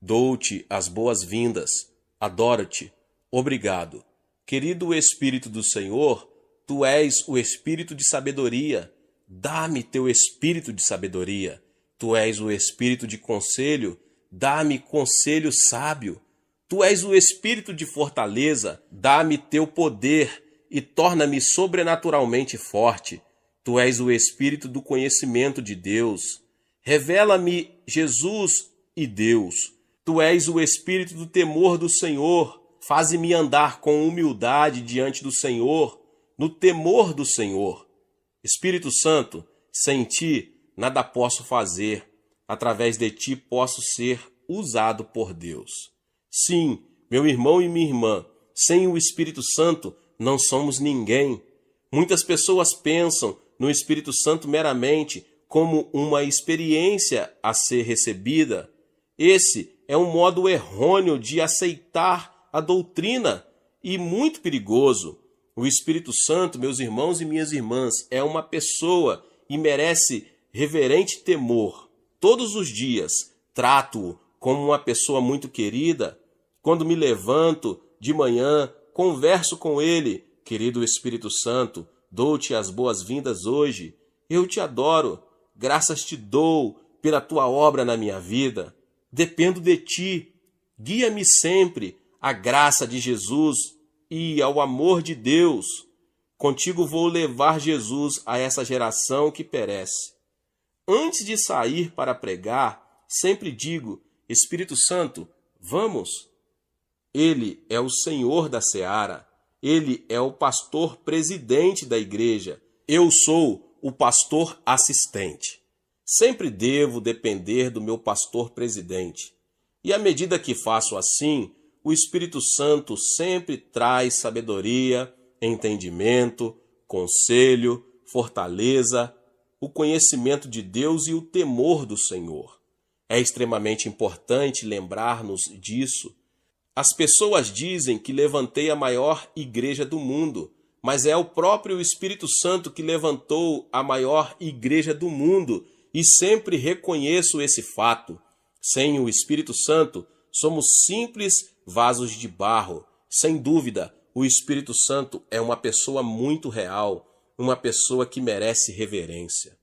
Dou-te as boas-vindas. Adoro-te. Obrigado. Querido Espírito do Senhor, Tu és o Espírito de sabedoria. Dá-me teu Espírito de sabedoria. Tu és o Espírito de conselho. Dá-me conselho sábio. Tu és o Espírito de fortaleza. Dá-me teu poder e torna-me sobrenaturalmente forte. Tu és o Espírito do conhecimento de Deus. Revela-me Jesus e Deus. Tu és o Espírito do temor do Senhor. Faze-me andar com humildade diante do Senhor, no temor do Senhor. Espírito Santo, sem ti nada posso fazer. Através de ti posso ser usado por Deus. Sim, meu irmão e minha irmã, sem o Espírito Santo não somos ninguém. Muitas pessoas pensam no Espírito Santo meramente como uma experiência a ser recebida. Esse é um modo errôneo de aceitar a doutrina e muito perigoso. O Espírito Santo, meus irmãos e minhas irmãs, é uma pessoa e merece reverente temor. Todos os dias trato-o como uma pessoa muito querida. Quando me levanto de manhã, converso com ele. Querido Espírito Santo, dou-te as boas-vindas hoje. Eu te adoro. Graças te dou pela tua obra na minha vida. Dependo de ti. Guia-me sempre à graça de Jesus e ao amor de Deus. Contigo vou levar Jesus a essa geração que perece. Antes de sair para pregar, sempre digo: Espírito Santo, vamos? Ele é o Senhor da seara. Ele é o pastor presidente da igreja. Eu sou o pastor assistente. Sempre devo depender do meu pastor presidente. E à medida que faço assim, o Espírito Santo sempre traz sabedoria, entendimento, conselho, fortaleza, o conhecimento de Deus e o temor do Senhor. É extremamente importante lembrar-nos disso. As pessoas dizem que levantei a maior igreja do mundo, mas é o próprio Espírito Santo que levantou a maior igreja do mundo, e sempre reconheço esse fato. Sem o Espírito Santo, somos simples vasos de barro. Sem dúvida, o Espírito Santo é uma pessoa muito real, uma pessoa que merece reverência.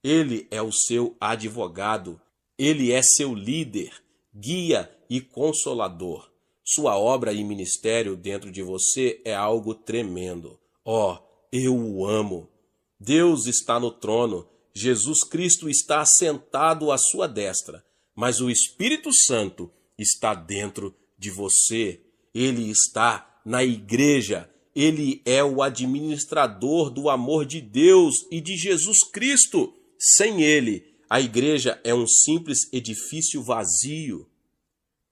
Ele é o seu advogado, ele é seu líder, guia e consolador. Sua obra e ministério dentro de você é algo tremendo. Eu o amo. Deus está no trono, Jesus Cristo está assentado à sua destra, mas o Espírito Santo está dentro de você. Ele está na igreja. Ele é o administrador do amor de Deus e de Jesus Cristo. Sem ele, a igreja é um simples edifício vazio.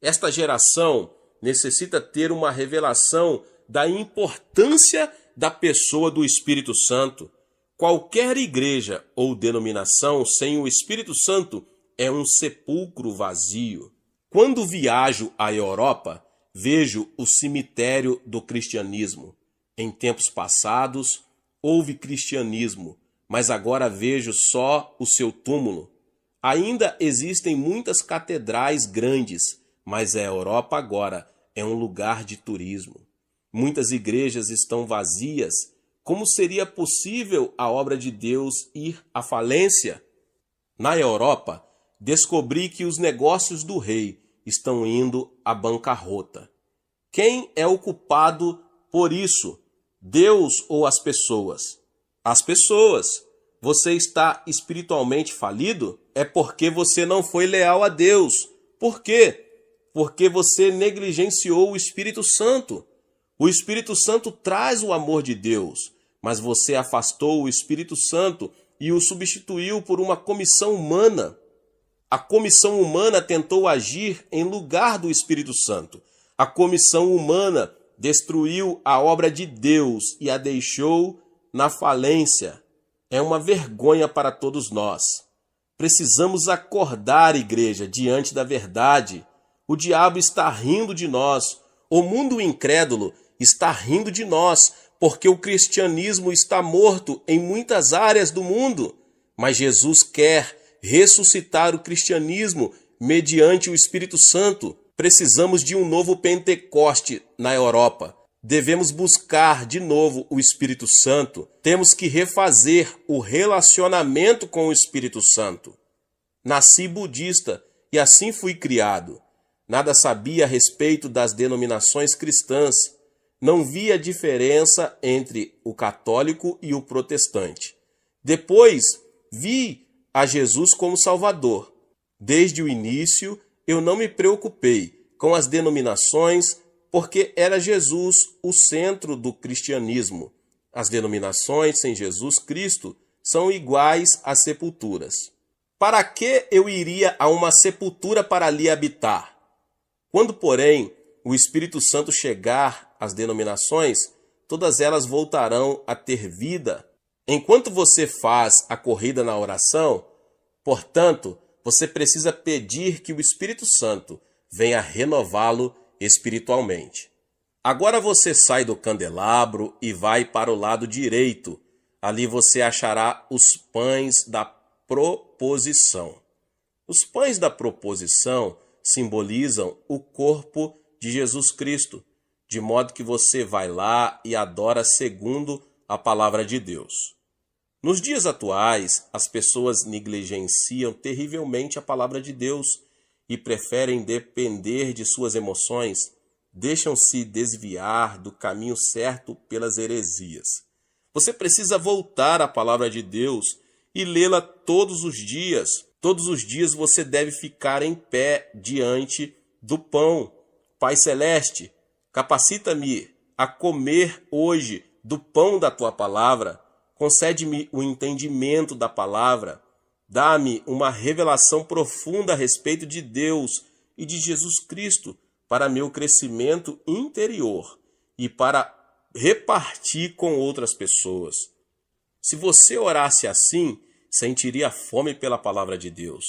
Esta geração necessita ter uma revelação da importância da pessoa do Espírito Santo. Qualquer igreja ou denominação sem o Espírito Santo é um sepulcro vazio. Quando viajo à Europa, vejo o cemitério do cristianismo. Em tempos passados, houve cristianismo, mas agora vejo só o seu túmulo. Ainda existem muitas catedrais grandes, mas a Europa agora é um lugar de turismo. Muitas igrejas estão vazias. Como seria possível a obra de Deus ir à falência? Na Europa, descobri que os negócios do rei estão indo à bancarrota. Quem é o culpado por isso? Deus ou as pessoas? As pessoas. Você está espiritualmente falido? É porque você não foi leal a Deus. Por quê? Porque você negligenciou o Espírito Santo. O Espírito Santo traz o amor de Deus, mas você afastou o Espírito Santo e o substituiu por uma comissão humana. A comissão humana tentou agir em lugar do Espírito Santo. A comissão humana destruiu a obra de Deus e a deixou na falência. É uma vergonha para todos nós. Precisamos acordar, igreja, diante da verdade. O diabo está rindo de nós. O mundo incrédulo está rindo de nós, porque o cristianismo está morto em muitas áreas do mundo. Mas Jesus quer ressuscitar o cristianismo mediante o Espírito Santo. Precisamos de um novo Pentecoste na Europa. Devemos buscar de novo o Espírito Santo. Temos que refazer o relacionamento com o Espírito Santo. Nasci budista e assim fui criado. Nada sabia a respeito das denominações cristãs. Não via diferença entre o católico e o protestante. Depois, vi a Jesus como Salvador. Desde o início, eu não me preocupei com as denominações, porque era Jesus o centro do cristianismo. As denominações sem Jesus Cristo são iguais às sepulturas. Para que eu iria a uma sepultura para ali habitar? Quando, porém, o Espírito Santo chegar às denominações, todas elas voltarão a ter vida. Enquanto você faz a corrida na oração, portanto, você precisa pedir que o Espírito Santo venha renová-lo espiritualmente. Agora você sai do candelabro e vai para o lado direito. Ali você achará os pães da proposição. Os pães da proposição simbolizam o corpo de Jesus Cristo, de modo que você vai lá e adora segundo a palavra de Deus. Nos dias atuais, as pessoas negligenciam terrivelmente a palavra de Deus e preferem depender de suas emoções, deixam-se desviar do caminho certo pelas heresias. Você precisa voltar à palavra de Deus e lê-la todos os dias. Todos os dias você deve ficar em pé diante do pão. Pai Celeste, capacita-me a comer hoje do pão da tua palavra. Concede-me o entendimento da palavra. Dá-me uma revelação profunda a respeito de Deus e de Jesus Cristo para meu crescimento interior e para repartir com outras pessoas. Se você orasse assim, sentiria fome pela palavra de Deus.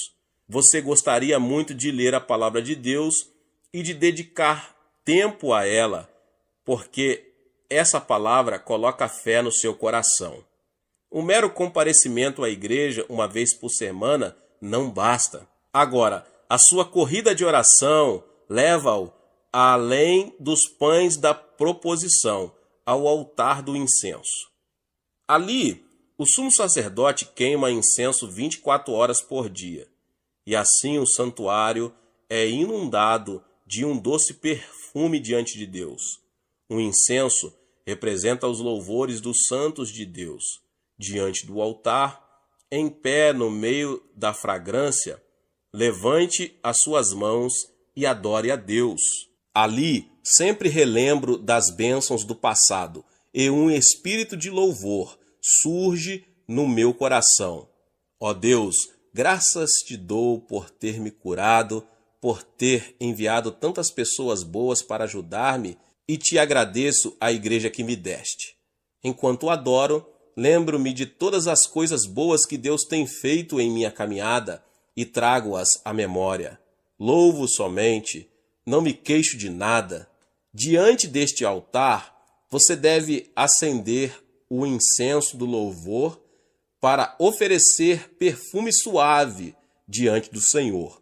Você gostaria muito de ler a palavra de Deus e de dedicar tempo a ela, porque essa palavra coloca fé no seu coração. O mero comparecimento à igreja uma vez por semana não basta. Agora, a sua corrida de oração leva-o além dos pães da proposição, ao altar do incenso. Ali, o sumo sacerdote queima incenso 24 horas por dia, e assim o santuário é inundado de um doce perfume diante de Deus. O incenso representa os louvores dos santos de Deus. Diante do altar, em pé no meio da fragrância, levante as suas mãos e adore a Deus. Ali, sempre relembro das bênçãos do passado e um espírito de louvor surge no meu coração. Ó Deus, graças te dou por ter me curado, por ter enviado tantas pessoas boas para ajudar-me e te agradeço a igreja que me deste. Enquanto adoro, lembro-me de todas as coisas boas que Deus tem feito em minha caminhada e trago-as à memória. Louvo somente, não me queixo de nada. Diante deste altar, você deve acender o incenso do louvor para oferecer perfume suave diante do Senhor.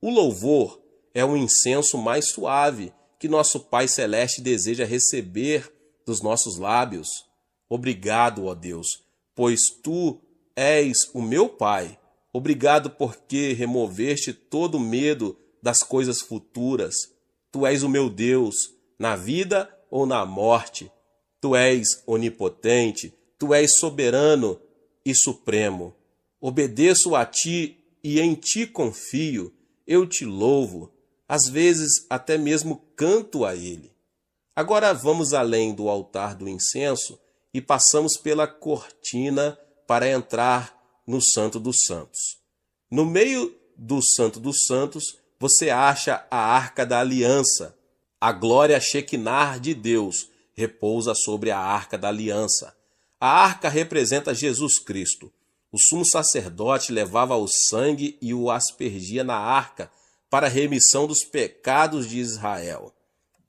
O louvor é o incenso mais suave que nosso Pai Celeste deseja receber dos nossos lábios. Obrigado, ó Deus, pois tu és o meu Pai. Obrigado porque removeste todo o medo das coisas futuras. Tu és o meu Deus, na vida ou na morte. Tu és onipotente, tu és soberano e supremo. Obedeço a ti e em ti confio. Eu te louvo, às vezes até mesmo canto a ele. Agora vamos além do altar do incenso e passamos pela cortina para entrar no Santo dos Santos. No meio do Santo dos Santos, você acha a Arca da Aliança. A glória Shekinah de Deus repousa sobre a Arca da Aliança. A arca representa Jesus Cristo. O sumo sacerdote levava o sangue e o aspergia na arca para a remissão dos pecados de Israel.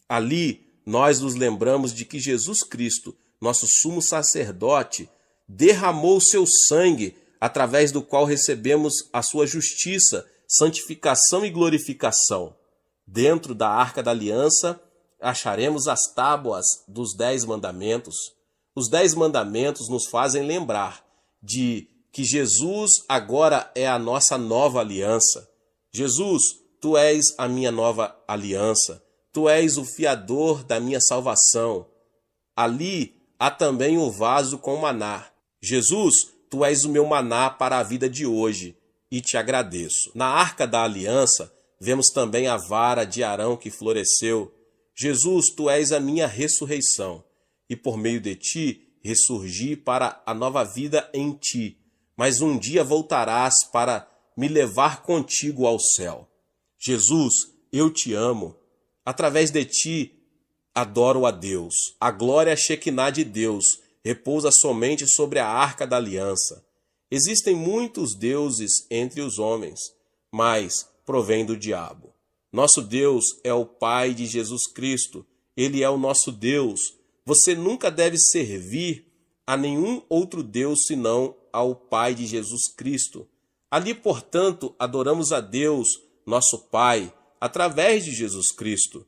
Ali, nós nos lembramos de que Jesus Cristo, nosso sumo sacerdote, derramou seu sangue, através do qual recebemos a sua justiça, santificação e glorificação. Dentro da Arca da Aliança, acharemos as tábuas dos 10 mandamentos. Os 10 mandamentos nos fazem lembrar de que Jesus agora é a nossa nova aliança. Jesus, tu és a minha nova aliança. Tu és o fiador da minha salvação. Ali há também o vaso com maná. Jesus, tu és o meu maná para a vida de hoje e te agradeço. Na Arca da Aliança, vemos também a vara de Arão que floresceu. Jesus, tu és a minha ressurreição e por meio de ti ressurgi para a nova vida em ti. Mas um dia voltarás para me levar contigo ao céu. Jesus, eu te amo. Através de ti, adoro a Deus. A glória Shekinah de Deus repousa somente sobre a Arca da Aliança. Existem muitos deuses entre os homens, mas provém do diabo. Nosso Deus é o Pai de Jesus Cristo. Ele é o nosso Deus. Você nunca deve servir a nenhum outro Deus senão ao Pai de Jesus Cristo. Ali, portanto, adoramos a Deus, nosso Pai, através de Jesus Cristo.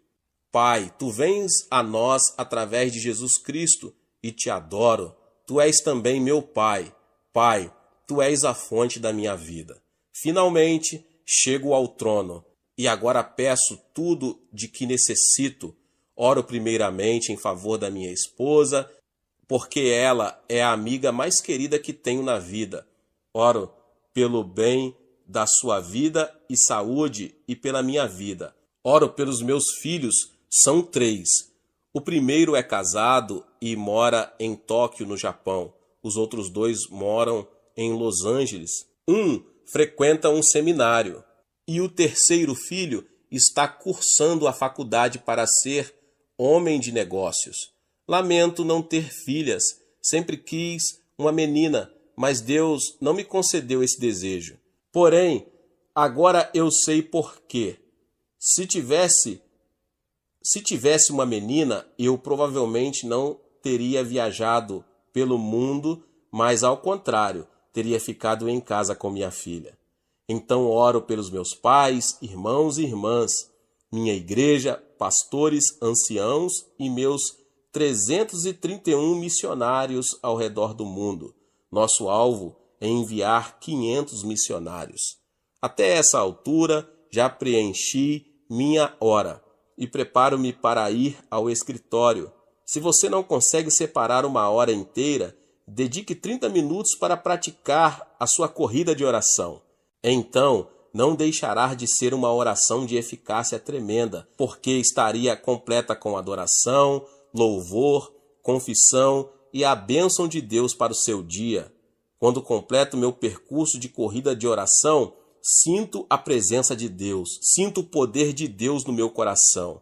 Pai, tu vens a nós através de Jesus Cristo e te adoro. Tu és também meu Pai. Pai, tu és a fonte da minha vida. Finalmente, chego ao trono e agora peço tudo de que necessito. Oro primeiramente em favor da minha esposa, porque ela é a amiga mais querida que tenho na vida. Oro pelo bem da sua vida e saúde e pela minha vida. Oro pelos meus filhos, são 3. O primeiro é casado e mora em Tóquio, no Japão. Os outros 2 moram em Los Angeles. Um frequenta um seminário. E o terceiro filho está cursando a faculdade para ser homem de negócios. Lamento não ter filhas. Sempre quis uma menina, mas Deus não me concedeu esse desejo. Porém, agora eu sei por quê. Se tivesse uma menina, eu provavelmente não teria viajado pelo mundo, mas ao contrário, teria ficado em casa com minha filha. Então oro pelos meus pais, irmãos e irmãs, minha igreja, pastores, anciãos e meus 331 missionários ao redor do mundo. Nosso alvo é enviar 500 missionários. Até essa altura, já preenchi minha hora e preparo-me para ir ao escritório. Se você não consegue separar uma hora inteira, dedique 30 minutos para praticar a sua corrida de oração. Então, não deixará de ser uma oração de eficácia tremenda, porque estaria completa com adoração, louvor, confissão e a bênção de Deus para o seu dia. Quando completo meu percurso de corrida de oração, sinto a presença de Deus, sinto o poder de Deus no meu coração.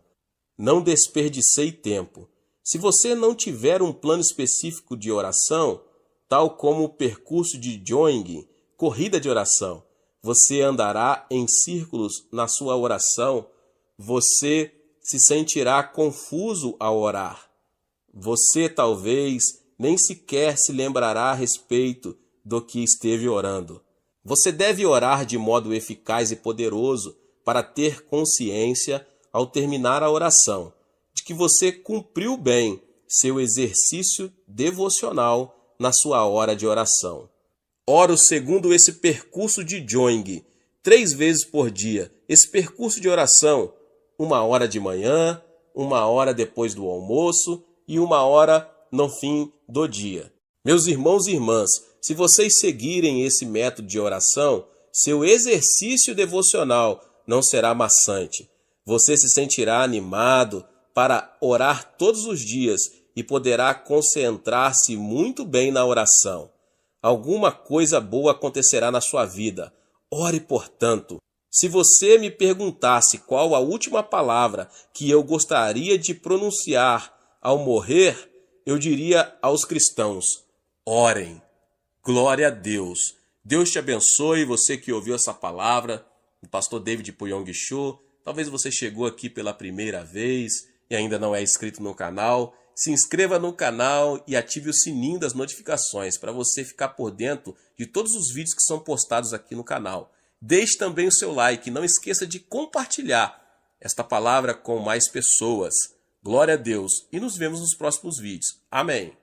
Não desperdicei tempo. Se você não tiver um plano específico de oração, tal como o percurso de jogging, corrida de oração, você andará em círculos na sua oração, você se sentirá confuso ao orar. Você talvez nem sequer se lembrará a respeito do que esteve orando. Você deve orar de modo eficaz e poderoso para ter consciência, ao terminar a oração, de que você cumpriu bem seu exercício devocional na sua hora de oração. Oro segundo esse percurso de jogging, 3 vezes por dia. Esse percurso de oração, 1 hora de manhã, 1 hora depois do almoço e 1 hora no fim do dia. Meus irmãos e irmãs, se vocês seguirem esse método de oração, seu exercício devocional não será maçante. Você se sentirá animado para orar todos os dias e poderá concentrar-se muito bem na oração. Alguma coisa boa acontecerá na sua vida. Ore, portanto. Se você me perguntasse qual a última palavra que eu gostaria de pronunciar ao morrer, eu diria aos cristãos: orem. Glória a Deus. Deus te abençoe, você que ouviu essa palavra, o pastor David Puyong Cho. Talvez você chegou aqui pela primeira vez e ainda não é inscrito no canal. Se inscreva no canal e ative o sininho das notificações para você ficar por dentro de todos os vídeos que são postados aqui no canal. Deixe também o seu like e não esqueça de compartilhar esta palavra com mais pessoas. Glória a Deus e nos vemos nos próximos vídeos. Amém.